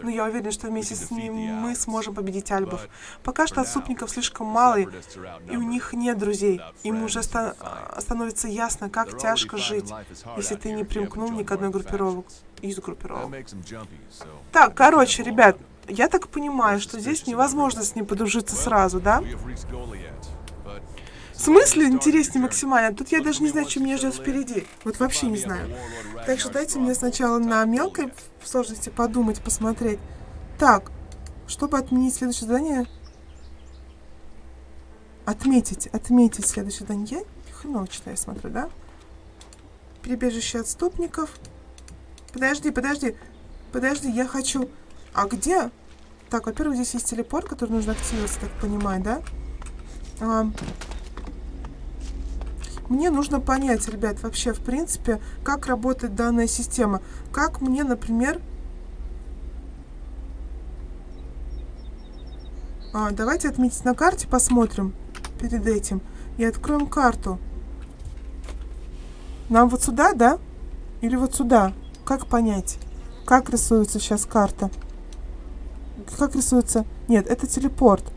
ну я уверен, что вместе с ним мы сможем победить альбов. Пока что отступников слишком мало, и у них нет друзей. Им уже становится ясно, как тяжко жить, если ты не примкнул ни к одной из группировок. Так, короче, ребят, я так понимаю, что здесь невозможно с ним подружиться сразу, да? В смысле интереснее максимально? Тут я даже не знаю, что меня ждет впереди. Вот вообще не знаю. Так что дайте мне сначала на мелкой сложности подумать, посмотреть. Так, чтобы отменить следующее задание... Отметить следующее задание. Я хреново читаю, смотрю, да? Прибежище отступников. Подожди, я хочу... А где? Так, во-первых, здесь есть телепорт, который нужно активировать, так понимаю, да? Мне нужно понять, ребят, вообще, в принципе, как работает данная система. Как мне, например... Давайте отметить на карте, посмотрим перед этим. И откроем карту. Нам вот сюда, да? Или вот сюда? Как понять? Как рисуется сейчас карта? Как рисуется... Нет, это телепорт.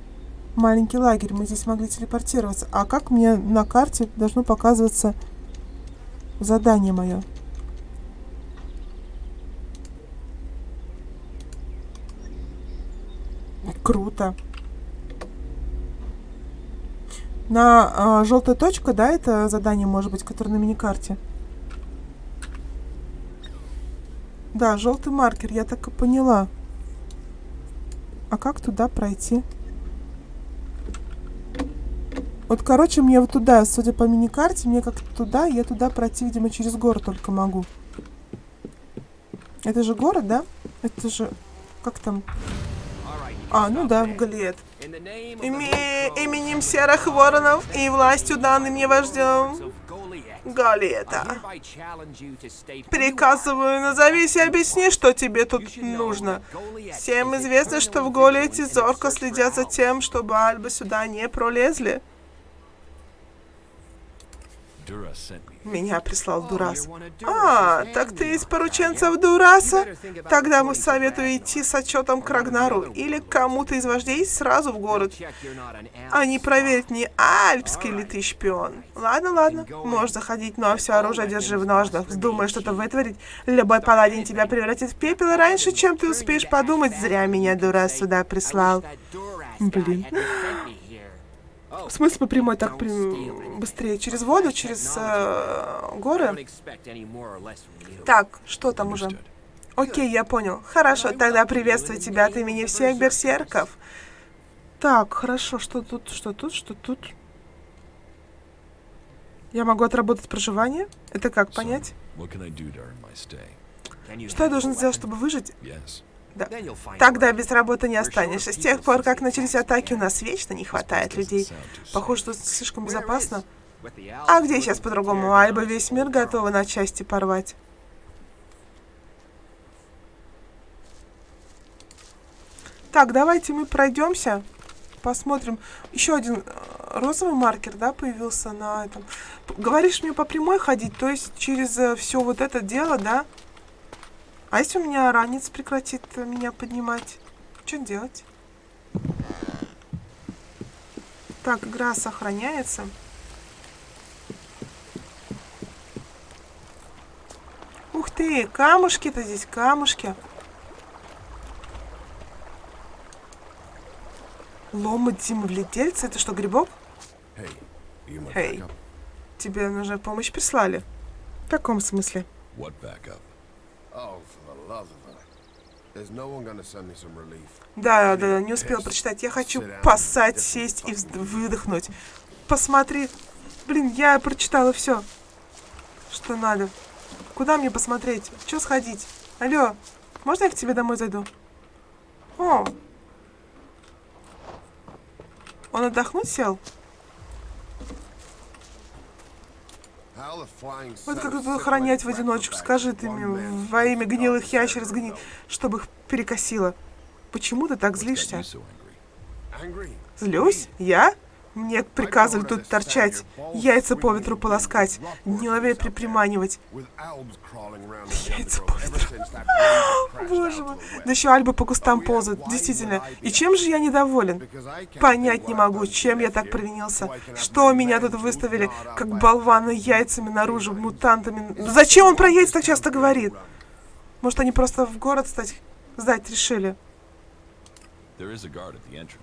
Маленький лагерь, мы здесь могли телепортироваться. А как мне на карте должно показываться задание мое? Круто. На желтая точка, да, это задание может быть, которое на миникарте? Да, желтый маркер, я так и поняла. А как туда пройти? Вот, короче, мне вот туда, судя по миникарте, мне как-то туда, я туда пройти, видимо, через город только могу. Это же город, да? Это же... Как там? Ну да, в Галиет. Именем серых воронов и властью, данной мне вождем Галиета. Приказываю, назовись и объясни, что тебе тут нужно. Всем известно, что в Галиете зорко следят за тем, чтобы альбы сюда не пролезли. Меня прислал Дурас. А, так ты из порученцев Дураса? Тогда мы советую идти с отчетом к Рагнару или к кому-то из вождей сразу в город. А не проверить, не альпский ли ты шпион. Ладно, ладно, можешь заходить, но все оружие держи в ножнах. Вздумай что-то вытворить, любой паладин тебя превратит в пепел раньше, чем ты успеешь подумать. Зря меня Дурас сюда прислал. Блин. В смысле по прямой так быстрее? Через воду, через горы? Так, что там уже? Окей, я понял. Хорошо, тогда приветствую тебя от имени всех берсерков. Так, хорошо, что тут, что тут, что тут? Я могу отработать проживание? Это как понять? Что я должен сделать, чтобы выжить? Да. Тогда без работы не останешься. С тех пор, как начались атаки, у нас вечно не хватает людей. Похоже, что слишком безопасно. А где сейчас по-другому? Альба весь мир готова на части порвать. Так, давайте мы пройдемся. Посмотрим. Еще один розовый маркер, да, появился на этом. Говоришь мне по прямой ходить, то есть через все вот это дело, да? А если у меня ранец прекратит меня поднимать? Что делать? Так, игра сохраняется. Ух ты, камушки-то здесь, камушки. Ломать земледельца? Это что, грибок? Эй, тебе нужна помощь прислали? В каком смысле? Да, не успел прочитать. Я хочу поссать, сесть и выдохнуть. Посмотри. Блин, я прочитала все, что надо. Куда мне посмотреть? Че сходить? Алло, можно я к тебе домой зайду? О, он отдохнуть сел? Вот как я буду охранять в одиночку, скажи ты мне, во имя гнилых ящериц, чтобы их перекосило. Почему ты так злишься? Злюсь? Я? Мне приказывали тут торчать, яйца по ветру полоскать, гниловей приприманивать. Яйца по ветру. Боже мой. Да еще альбы по кустам ползают, действительно. И чем же я недоволен? Понять не могу, чем я так провинился. Что меня тут выставили, как болвана, яйцами наружу, мутантами. Зачем он про яйца так часто говорит? Может, они просто в город сдать решили?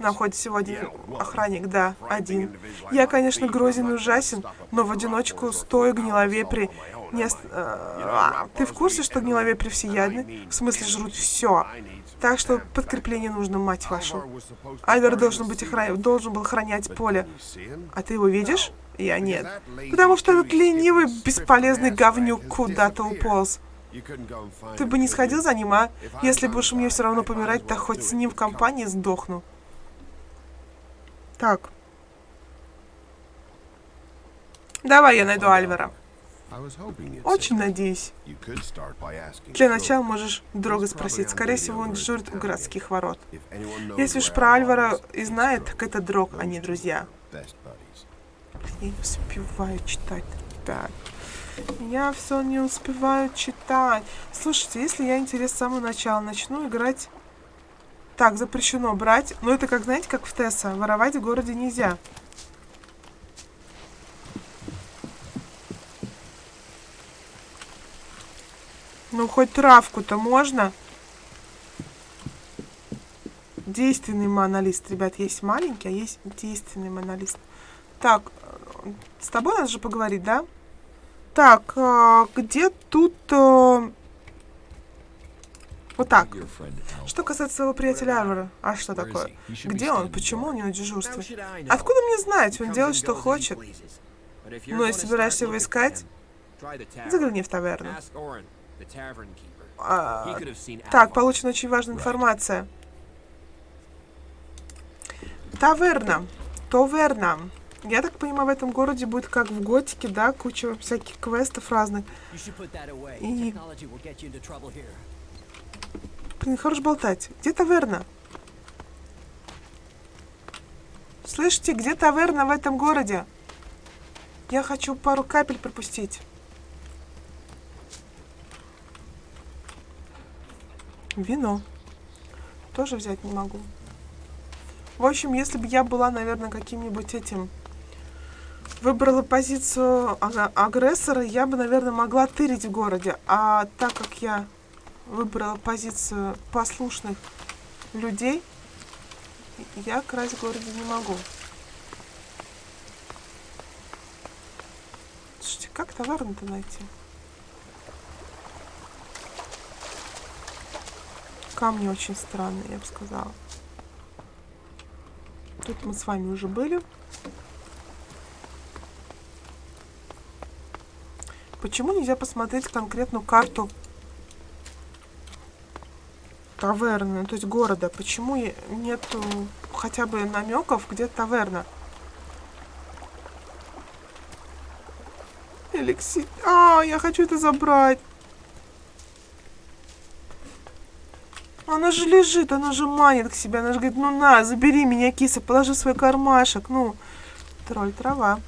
На входе сегодня охранник, да, один. Я, конечно, грозен и ужасен, но в одиночку стою гниловепри. Ты в курсе, что гниловепри всеядны? В смысле, жрут все. Так что подкрепление нужно, мать вашу. Альвар должен был охранять поле. А ты его видишь? Я нет. Потому что этот ленивый, бесполезный говнюк куда-то уполз. Ты бы не сходил за ним, а? Если бы уж мне все равно помирать, то хоть с ним в компании сдохну. Так. Давай я найду Альвара. Очень надеюсь. Для начала можешь друга спросить. Скорее всего, он дежурит у городских ворот. Если уж про Альвара и знает, так это друг, а не друзья. Я не успеваю читать. Так. Я все не успеваю читать. Слушайте, если я интерес с самого начала начну играть... Так, запрещено брать. Ну, это как, знаете, как в Тесса. Воровать в городе нельзя. Ну, хоть травку-то можно. Действенный монолист. Ребят, есть маленький, а есть действенный монолист. Так, с тобой надо же поговорить, да? Так, где тут... Вот так. Что касается своего приятеля Альвара. А что такое? Где он? Почему он не на дежурстве? Откуда мне знать? Он делает, что хочет. Ну, если собираешься его искать, загляни в таверну. Так, получена очень важная информация. Таверна. Я так понимаю, в этом городе будет как в Готике, да, куча всяких квестов разных. И... Блин, хорош болтать. Где таверна? Слышите, где таверна в этом городе? Я хочу пару капель пропустить. Вино. Тоже взять не могу. В общем, если бы я была, наверное, каким-нибудь этим... Выбрала позицию агрессора, я бы, наверное, могла тырить в городе. А так как я выбрала позицию послушных людей, я красть в городе не могу. Слушайте, как таверну-то найти? Камни очень странные, я бы сказала. Тут мы с вами уже были. Почему нельзя посмотреть конкретную карту таверны, то есть города? Почему нету хотя бы намеков, где таверна? Эликсир. Я хочу это забрать. Она же лежит, она же манит к себе. Она же говорит, ну на, забери меня, киса, положи в свой кармашек. Ну, тролль трава.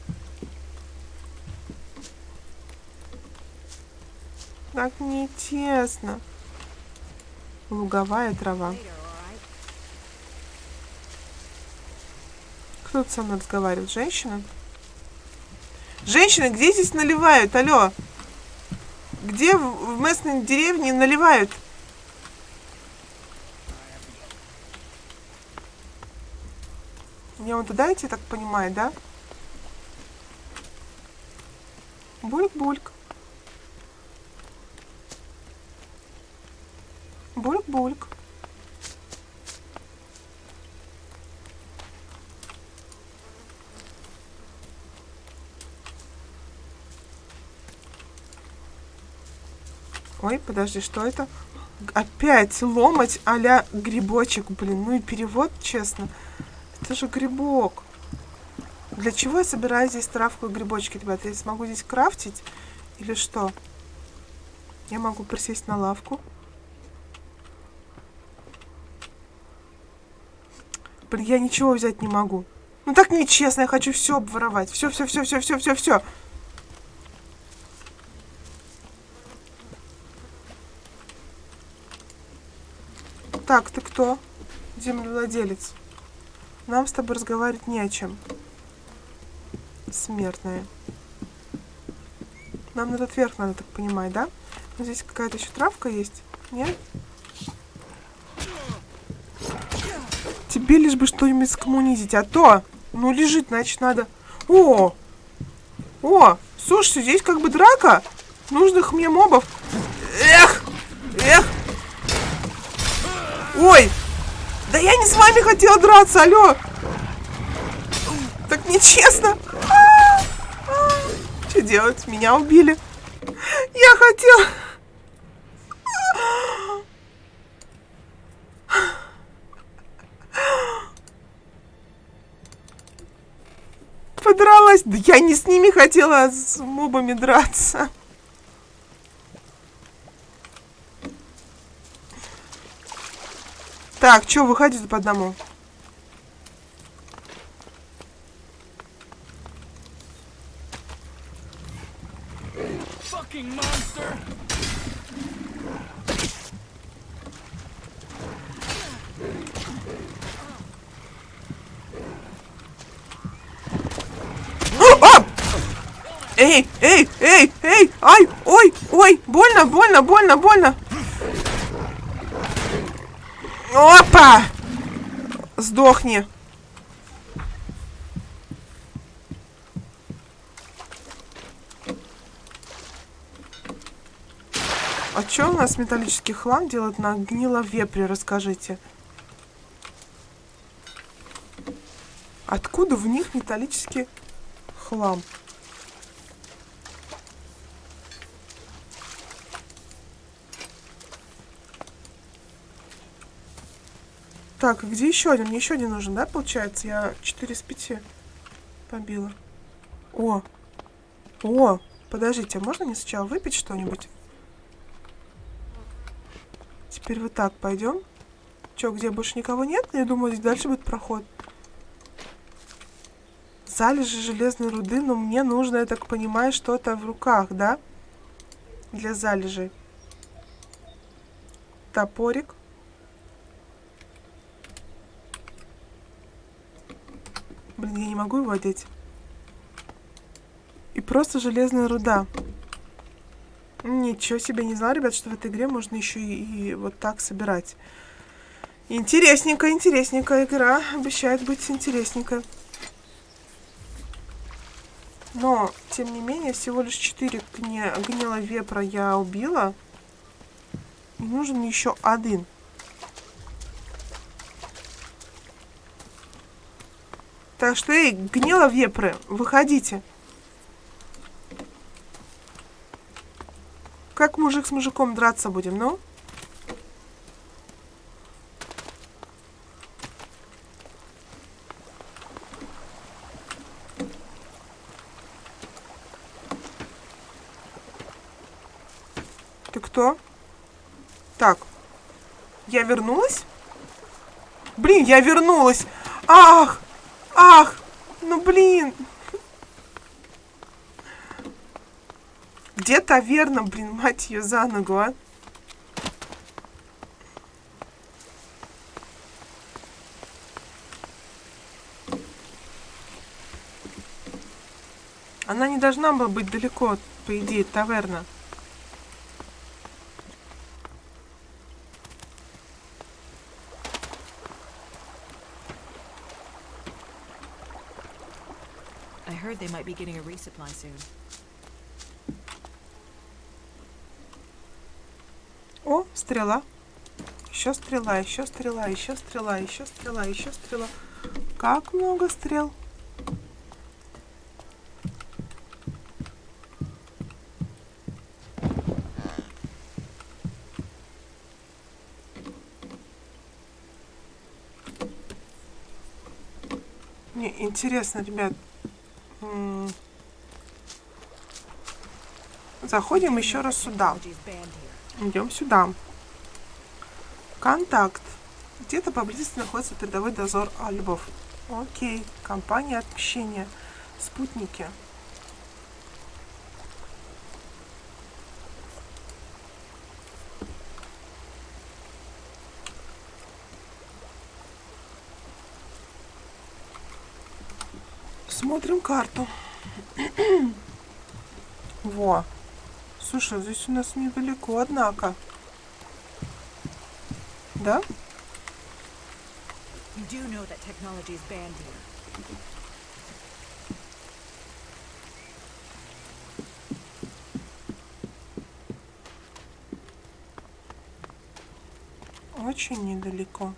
Так нечестно. Луговая трава. Кто тут со мной разговаривает? Женщина? Женщины, где здесь наливают? Алло. Где в местной деревне наливают? Мне вон туда идти, так понимаю, да? Бульк-бульк. Бульк-бульк. Ой, подожди, что это? Опять ломать а-ля грибочек, блин. Ну и перевод, честно. Это же грибок. Для чего я собираю здесь травку и грибочки, ребята? Я смогу здесь крафтить? Или что? Я могу присесть на лавку. Блин, я ничего взять не могу. Ну так нечестно, я хочу все обворовать. Все. Так, ты кто? Землевладелец. Нам с тобой разговаривать не о чем. Смертная. Нам на этот верх надо, так понимать, да? Но здесь какая-то еще травка есть? Нет? Тебе лишь бы что-нибудь скоммунизить, а то, ну, лежит, значит, надо... О, слушайте, здесь как бы драка нужных мне мобов. Эх! Ой, да я не с вами хотела драться, алло! Так нечестно. Что делать? Меня убили. Я хотела... Подралась. Да я не с ними хотела, а с мобами драться. Так, что, выходите по одному? Эй! Ай! Ой! Больно! Опа! Сдохни! А что у нас металлический хлам делает на гниловепре, расскажите? Откуда в них металлический хлам? Так, где еще один? Мне еще один нужен, да, получается? Я 4 из 5 побила. О, подождите, а можно мне сначала выпить что-нибудь? Теперь вот так пойдем. Че, где больше никого нет? Я думаю, здесь дальше будет проход. залежи железной руды, но мне нужно, я так понимаю, что-то в руках, да? Для залежей. Топорик. Блин, я не могу его одеть. И просто железная руда. Ничего себе, не знала, ребят, что в этой игре можно еще и вот так собирать. Интересненькая, интересненькая игра. Обещает быть интересненькой. Но, тем не менее, всего лишь 4 гниловепра я убила. И нужен еще один. Так что, эй, гниловепры, выходите. Как мужик с мужиком драться будем, ну? Ты кто? Так. Я вернулась? Блин, я вернулась! Ах! Ах! Ну, блин! Где таверна, блин, мать ее за ногу, а? Она не должна была быть далеко, по идее, таверна. I heard they might be getting a resupply soon. О, стрела. Еще стрела, еще стрела, еще стрела, еще стрела, еще стрела. Как много стрел. Мне интересно, ребят. Заходим еще раз сюда. Идем сюда. Контакт. Где-то поблизости находится передовой дозор альбов. Окей. Компания отмщения. Спутники. Смотрим карту. Во. Слушай, здесь у нас недалеко, однако. Да? You do know that technology is banned here. Очень недалеко.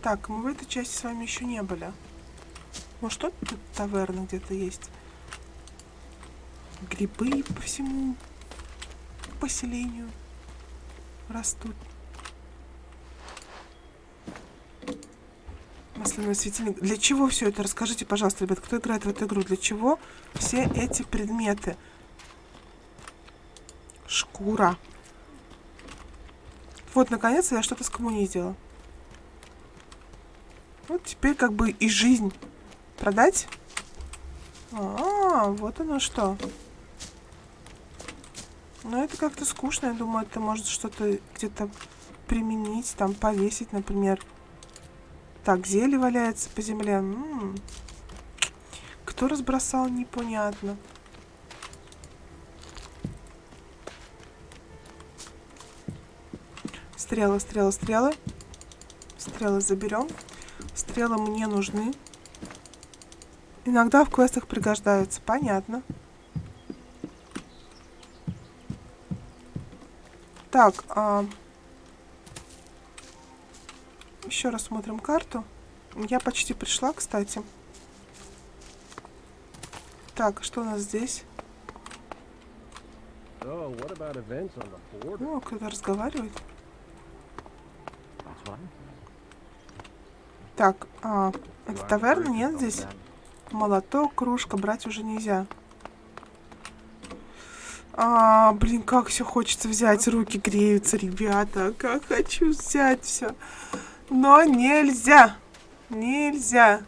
Так, мы в этой части с вами еще не были. Может, тут таверна где-то есть? Грибы по всему поселению растут. Масляный светильник. Для чего все это? Расскажите, пожалуйста, ребят, кто играет в эту игру? Для чего все эти предметы? Шкура. Вот, наконец-то я что-то с коммуни сделала. Вот теперь как бы и жизнь продать. Вот оно что. Но это как-то скучно. Я думаю, это может что-то где-то применить, там повесить, например. Так, зелье валяется по земле. Кто разбросал, непонятно. Стрелы, стрелы, стрелы. Стрелы заберем. Стрелы мне нужны. Иногда в квестах пригождаются. Понятно. Так, еще раз смотрим карту. Я почти пришла, кстати. Так, что у нас здесь? О, кто-то разговаривает. Так, это таверна? Нет здесь? Молоток, кружка, брать уже нельзя. Блин, как все хочется взять. Руки греются, ребята. Как хочу взять все. Но нельзя. Нельзя.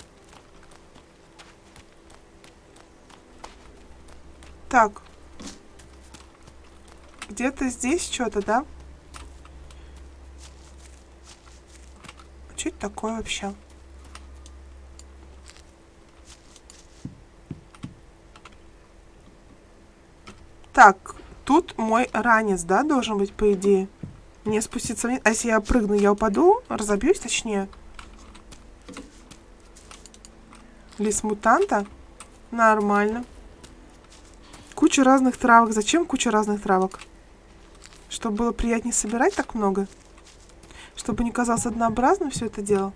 Так. Где-то здесь что-то, да? Что это такое вообще? Так, тут мой ранец, да, должен быть, по идее. Мне спуститься вниз. А если я прыгну, я упаду? Разобьюсь, точнее. Лис мутанта? Нормально. Куча разных травок. Зачем куча разных травок? Чтобы было приятнее собирать так много? Чтобы не казалось однообразным все это дело?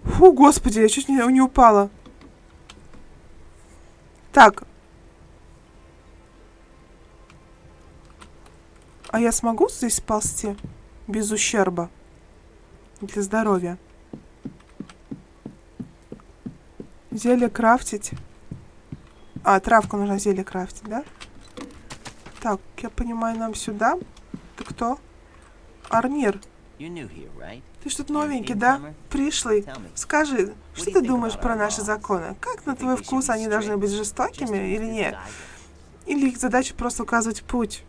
Фу, господи, я чуть не упала. Так. А я смогу здесь ползти? Без ущерба? Для здоровья. Зелье крафтить. А, травку нужно зелье крафтить, да? Так, я понимаю, нам сюда. Ты кто? Арнир. Ты что-то новенький, да? Пришлый. Скажи, что ты думаешь про наши законы? Как на твой вкус они должны быть жестокими или нет? Или их задача просто указывать путь?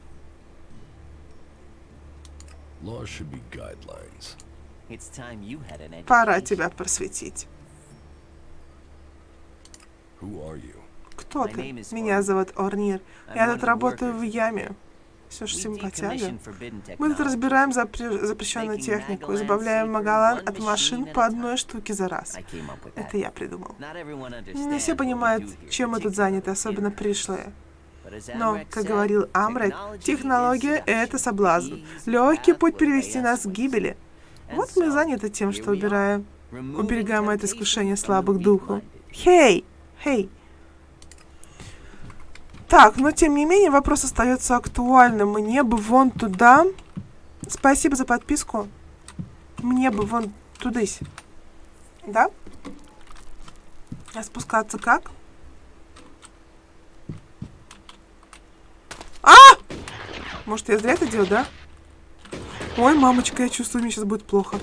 Пора тебя просветить. Кто ты? Меня зовут Орнир. Я тут работаю в яме. Все ж симпатяга. Мы тут разбираем запрещенную технику, избавляем Магалан от машин по одной штуке за раз. Это я придумал. Не все понимают, чем мы тут заняты, особенно пришлые. Но, как говорил Амрет, технология — это соблазн. Легкий путь привести нас к гибели. Вот мы заняты тем, что уберегаем это искушение слабых духов. Хей! Хей! Так, но тем не менее вопрос остается актуальным. Мне бы вон туда. Спасибо за подписку. Мне бы вон тудысь. Да? А спускаться как? А! Может, я зря это делаю, да? Ой, мамочка, я чувствую, мне сейчас будет плохо.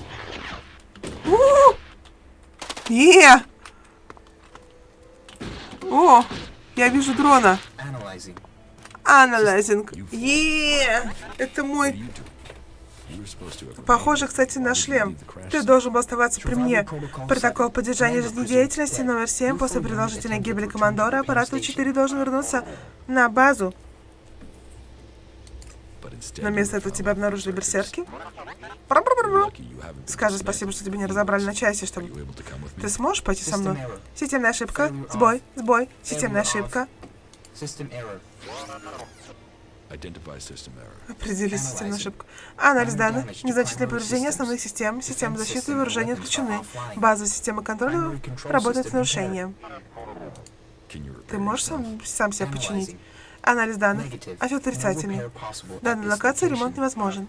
О, я вижу дрона. Анализинг. Это мой... Похоже, кстати, на шлем. Ты должен был оставаться при мне. Протокол поддержания жизнедеятельности номер 7. После продолжительной гибели командора аппарат У-4 должен вернуться на базу. Но вместо этого тебя обнаружили берсерки. Скажи спасибо, что тебя не разобрали на части, чтобы... Ты сможешь пойти со мной? Системная ошибка. Сбой, сбой. Системная ошибка. Определи системную ошибку. Анализ данных. Незначительное повреждение основных систем. Системы защиты и вооружения отключены. Базовая система контроля работает с нарушением. Ты можешь сам себя починить? Анализ данных. Ответ отрицательный. В данной локации ремонт невозможен.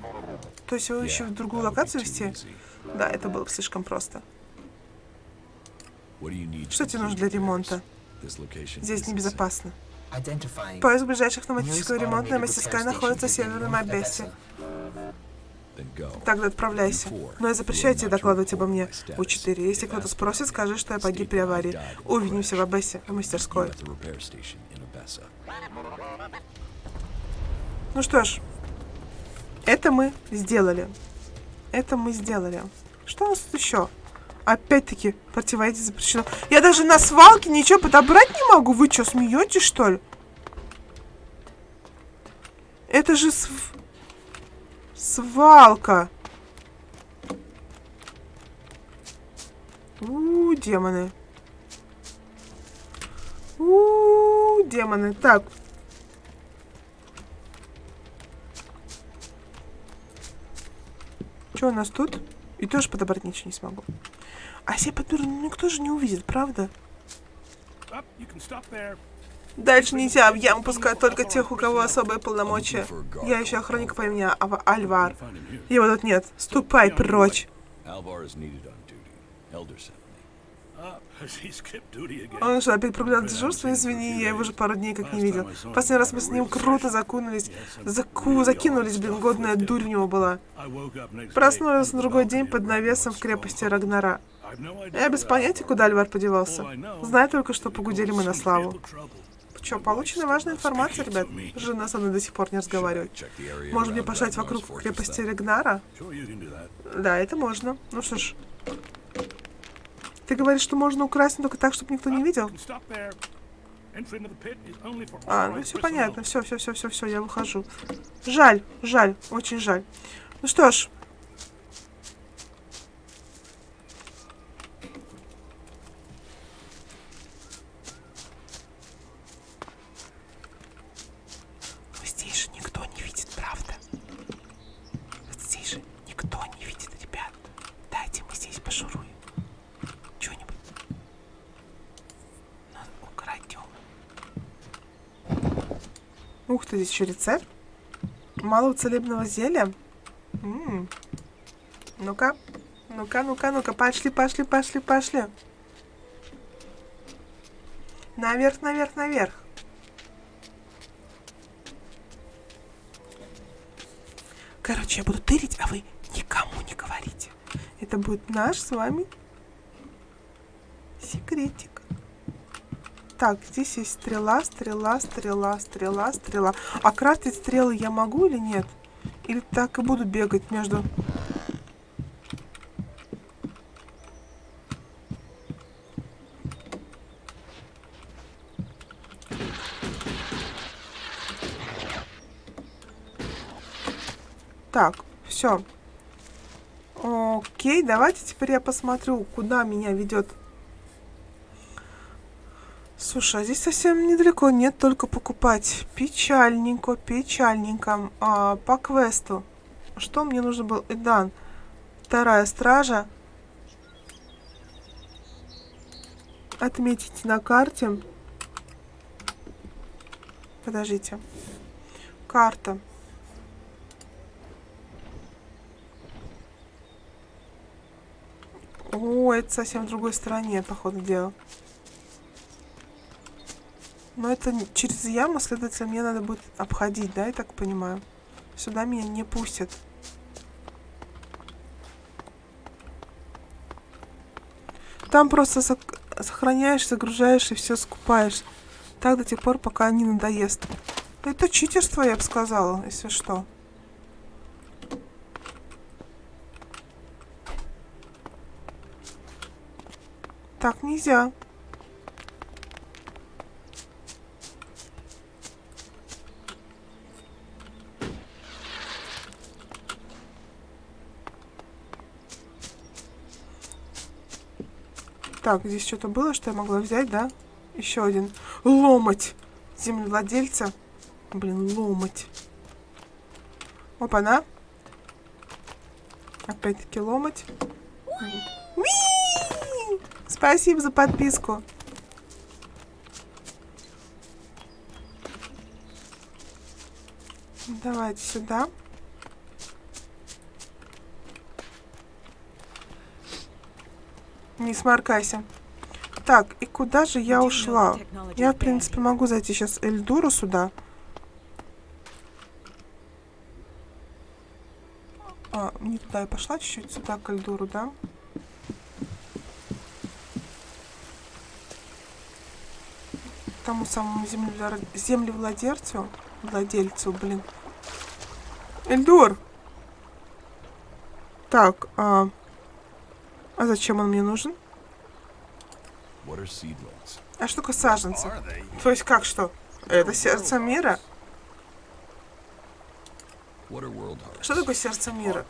То есть его еще в другую локацию вести? Да, это было бы слишком просто. Что тебе нужно для ремонта? Здесь небезопасно. Поиск ближайших автоматического ремонтная мастерская находится в Северном Абессе. Тогда отправляйся. Но я запрещаю тебе докладывать обо мне. У-4. Если кто-то спросит, скажи, что я погиб при аварии. Увидимся в Абессе, в мастерской. Ну что ж, это мы сделали. Это мы сделали. Что у нас тут еще? Опять-таки, противоядие запрещено. Я даже на свалке ничего подобрать не могу. Вы что, смеетесь, что ли? Это же свалка. Демоны. Демоны. Так. Что у нас тут? И тоже подобрать ничего не смогу. А если я подберу, никто же не увидит, правда? Дальше нельзя. В яму пускают только тех, у кого особые полномочия. Я еще охранник по имени Альвар. Его тут нет. Ступай прочь. Он что, опять проблема дежурства? Извини, я его уже пару дней как не видел. Последний раз мы с ним круто закинулись, блин, годная дурь у него была. Проснулся на другой день под навесом в крепости Рагнара. Я без понятия, куда Альвар подевался. Знаю только, что погудели мы на славу. Что, получена важная информация, ребят? Жена со мной до сих пор не разговаривает. Может мне пошать вокруг крепости Рагнара? Да, это можно. Ну что ж. Ты говоришь, что можно украсть, но только так, чтобы никто не видел? Ну все понятно. Все, я выхожу. Жаль, очень жаль. Ну что ж. Здесь же никто не видит, правда? Здесь же никто не видит, ребят. Дайте мы здесь пошуруем. Что-нибудь. Украдем. Ух ты, здесь еще рецепт. Малого целебного зелья. Ну-ка. Пошли. Наверх. Короче, я буду тырить, а вы никому не говорите. Это будет наш с вами секретик. Так, здесь есть стрела. А крафтить стрелы я могу или нет? Или так и буду бегать между... Так, все. Окей, давайте теперь я посмотрю, куда меня ведет. Слушай, а здесь совсем недалеко, нет, только покупать. Печальненько. По квесту. Что мне нужно было? Эдан. Вторая стража. Отметить на карте. Подождите. Карта. О, это совсем в другой стороне, походу, дела. Но это через яму, следовательно, мне надо будет обходить, да, я так понимаю? Сюда меня не пустят. Там просто сохраняешь, загружаешь и все скупаешь. Так до тех пор, пока не надоест. Это читерство, я бы сказала, если что. Так нельзя. Так, здесь что-то было, что я могла взять, да? Еще один. Ломоть землевладельца. Блин, ломоть. Опа-на. Опять-таки ломоть. Спасибо за подписку. Давайте сюда. Не сморкайся. Так, и куда же я ушла? Я, в принципе, могу зайти сейчас Эльдуру сюда. Не туда я пошла, чуть-чуть сюда к Эльдуру, да? Тому самому землевладельцу. Блин. Эльдур! Так, а зачем он мне нужен? А что такое саженцы? То есть как что? Это сердце мира? Что такое сердце мира?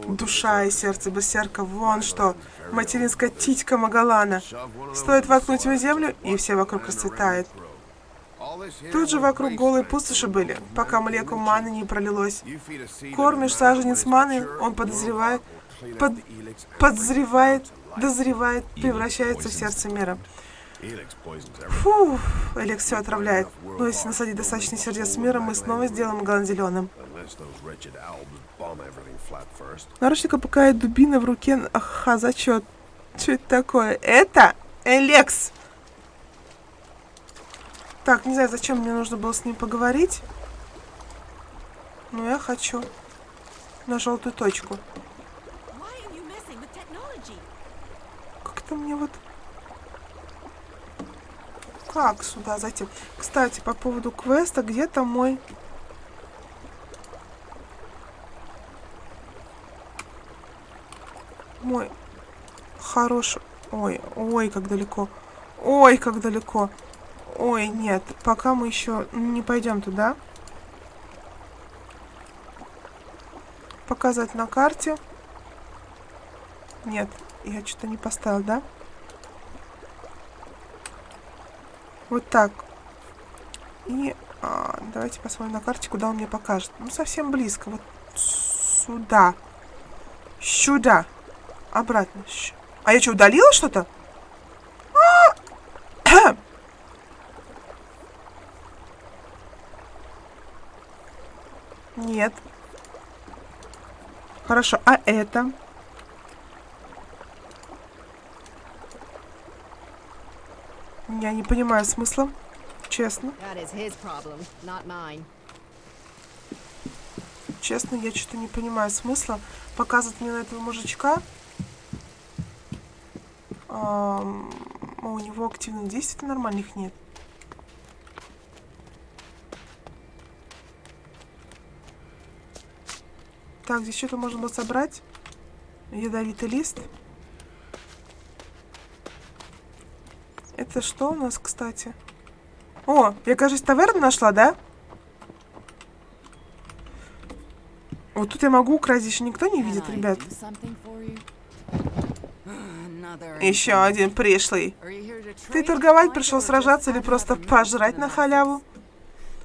Душа и сердце берсерка. Вон что. Материнская титька Магалана. Стоит воткнуть в землю, и все вокруг расцветает. Тут же вокруг голые пустоши были, пока млеком маны не пролилось. Кормишь саженец маны, он дозревает, превращается в сердце мира. Фу, Эликс все отравляет. Но если насадить достаточно сердец мира, мы снова сделаем Магалан зеленым. Наручника пока дубина в руке. Ага, зачет. Что это такое? Это Элекс! Так, не знаю, зачем мне нужно было с ним поговорить. Но я хочу на желтую точку. Как-то мне вот... Как сюда зайти? Кстати, по поводу квеста, где там мой... Мой хороший... Ой, ой, как далеко. Ой, как далеко. Ой, нет, пока мы еще не пойдем туда. Показать на карте. Нет, я что-то не поставил, да? Вот так. И давайте посмотрим на карте, куда он мне покажет. Ну, совсем близко. Вот сюда. Сюда. Обратно. А я что, удалила что-то? Нет. Хорошо, а это? Я не понимаю смысла, честно. Честно, я что-то не понимаю смысла. Показывать мне на этого мужичка. У него активных действий нормальных нет. Так, здесь что-то можно было собрать. Ядовитый лист. Это что у нас, кстати? О, я, кажется, таверну нашла, да? Вот тут я могу украсть, еще никто не видит, ребят. Еще один пришлый. Ты торговать пришел, сражаться или просто пожрать на халяву?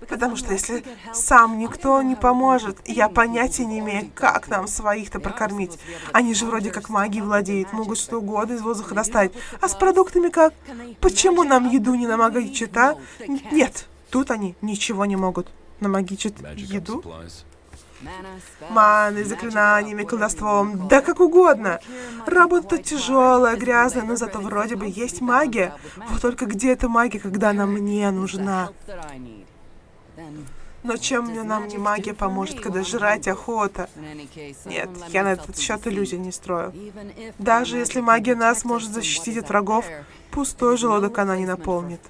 Потому что если сам никто не поможет, я понятия не имею, как нам своих-то прокормить. Они же вроде как магией владеют, могут что угодно из воздуха достать. А с продуктами как? Почему нам еду не намагичат, а? Нет, тут они ничего не могут. Намагичат еду? Маной, заклинаниями, колдовством, да как угодно. Работа тяжелая, грязная, но зато вроде бы есть магия. Вот только где эта магия, когда она мне нужна? Но чем мне нам не магия поможет, когда жрать охота? Нет, я на этот счет иллюзий не строю. Даже если магия нас может защитить от врагов, пустой желудок она не наполнит.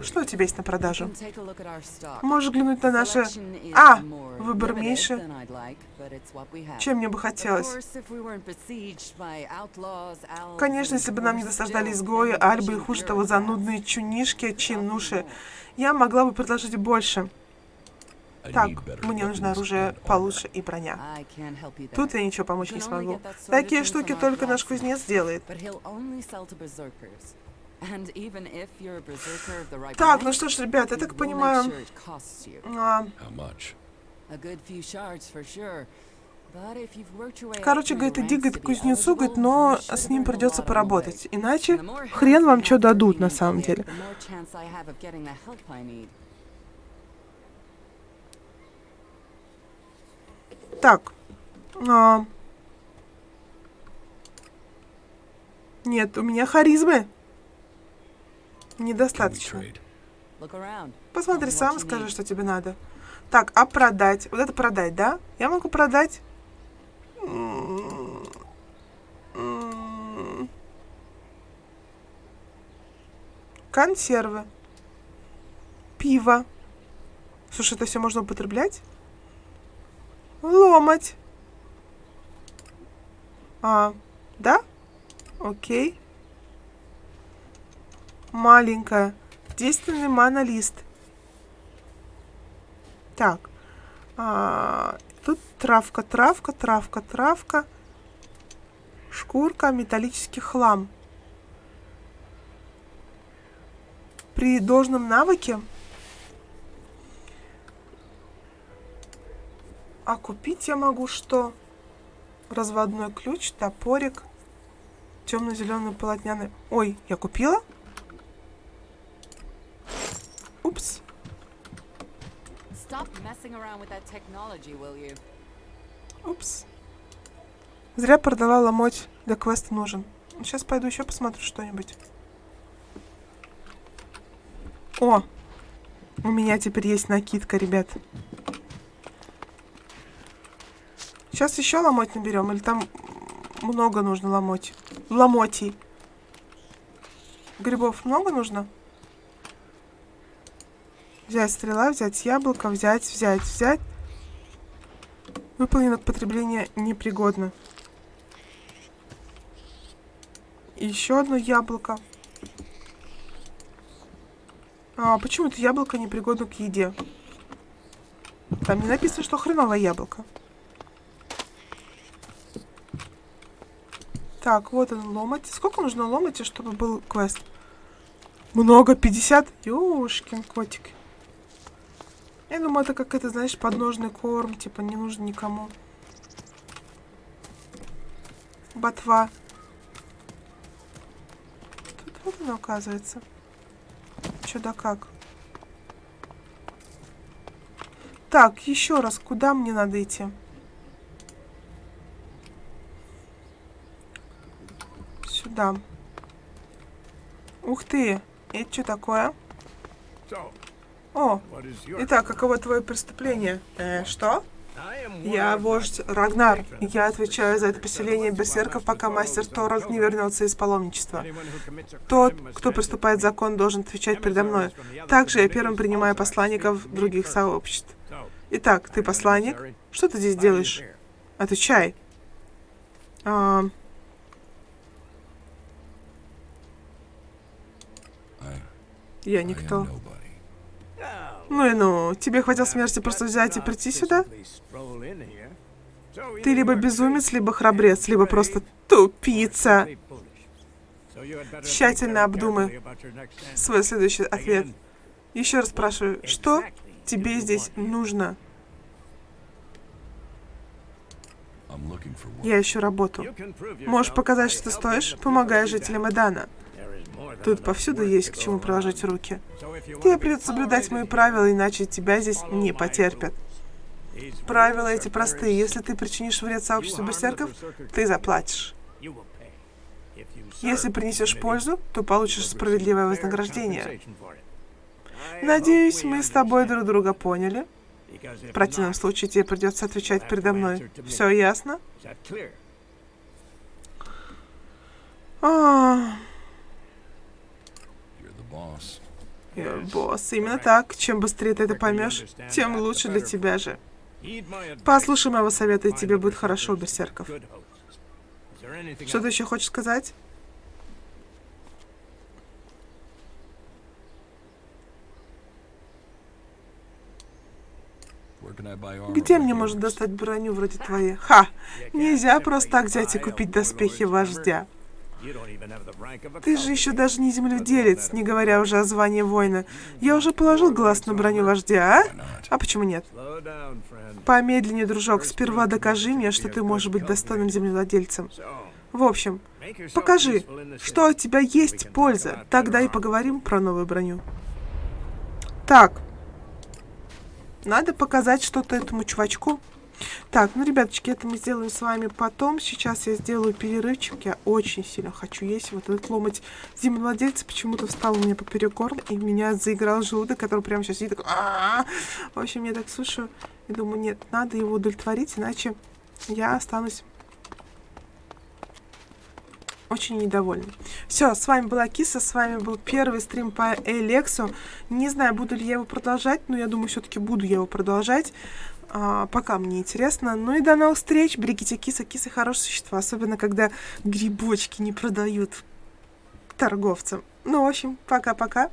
Что у тебя есть на продажу? Можешь глянуть на наши... выбор меньше. Чем мне бы хотелось? Конечно, если бы нам не досаждали изгои, альбы и хуже того занудные чунишки, чинуши, я могла бы предложить больше. Так, мне нужно оружие получше и броня. Тут я ничего помочь не смогу. Такие штуки только наш кузнец делает. Так, ну что ж, ребят, я так понимаю... Короче, говорит, иди, говорит, к кузнецу, говорит, но с ним придется поработать. Иначе хрен вам что дадут на самом деле. Так. Нет, у меня харизмы недостаточно. Посмотри сам, скажи, что тебе надо. Так, а продать? Вот это продать, да? Я могу продать? Консервы. Пиво. Слушай, это все можно употреблять? Ломать. Да? Окей. Маленькая. Действенный монолист. Так. Тут травка, травка, травка, травка. Шкурка, металлический хлам. При должном навыке. А купить я могу что? Разводной ключ, топорик. Темно-зеленый полотняный. Ой, я купила? Упс. Упс. Зря продала ломоть. Для квеста нужен. Сейчас пойду еще посмотрю что-нибудь. О! У меня теперь есть накидка, ребят. Сейчас еще ломоть наберем. Или там много нужно ломоть? Ломотий. Грибов много нужно? Взять стрела, взять яблоко, взять. Выполнено к потреблению непригодно. Еще одно яблоко. А, почему это яблоко непригодно к еде? Там не написано, что хреновое яблоко. Так, вот он ломоть. Сколько нужно ломоти, чтобы был квест? Много, 50? Ёшкин котик. Я думаю, это как это, знаешь, подножный корм. Типа, не нужен никому. Ботва. Тут вот она, оказывается. Чё да как. Так, еще раз, куда мне надо идти? Сюда. Ух ты! Это что такое? О! Итак, каково твое преступление? Что? Я вождь Рагнар. Я отвечаю за это поселение берсерков, пока мастер Торвальд не вернется из паломничества. Тот, кто приступает закон, должен отвечать передо мной. Также я первым принимаю посланников других сообществ. Итак, ты посланник? Что ты здесь делаешь? Отвечай. Я никто. Ну и ну, тебе хватило смерти просто взять и прийти сюда? Ты либо безумец, либо храбрец, либо просто тупица. Тщательно обдумай свой следующий ответ. Еще раз спрашиваю, что тебе здесь нужно? Я ищу работу. Можешь показать, что ты стоишь, помогая жителям Эдана. Тут повсюду есть к чему приложить руки. Тебе придется соблюдать мои правила, иначе тебя здесь не потерпят. Правила эти простые. Если ты причинишь вред сообществу берсерков, ты заплатишь. Если принесешь пользу, то получишь справедливое вознаграждение. Надеюсь, мы с тобой друг друга поняли. В противном случае тебе придется отвечать передо мной. Все ясно? Босс, именно так. Чем быстрее ты это поймешь, тем лучше для тебя же. Послушай моего совета, и тебе будет хорошо у берсерков. Что ты еще хочешь сказать? Где мне можно достать броню вроде твоей? Ха! Нельзя просто так взять и купить доспехи вождя. Ты же еще даже не земледелец, не говоря уже о звании воина. Я уже положил глаз на броню вождя, а? А почему нет? Помедленнее, дружок. Сперва докажи мне, что ты можешь быть достойным землевладельцем. В общем, покажи, что от тебя есть польза. Тогда и поговорим про новую броню. Так. Надо показать что-то этому чувачку. Так, ну, ребяточки, это мы сделаем с вами потом. Сейчас я сделаю перерывчик. Я очень сильно хочу есть. Вот этот ломоть землевладельца почему-то встал у меня поперек горла, и меня заиграл желудок, который прямо сейчас сидит такой... В общем, я так слушаю и думаю, нет, надо его удовлетворить, иначе я останусь очень недовольна. Все, с вами была Киса, с вами был первый стрим по Элексу. Не знаю, буду ли я его продолжать, но я думаю, все-таки буду я его продолжать. Пока мне интересно. Ну и до новых встреч. Берегите киса. Кисы хорошие существа, особенно когда грибочки не продают торговцам. Ну, в общем, пока-пока.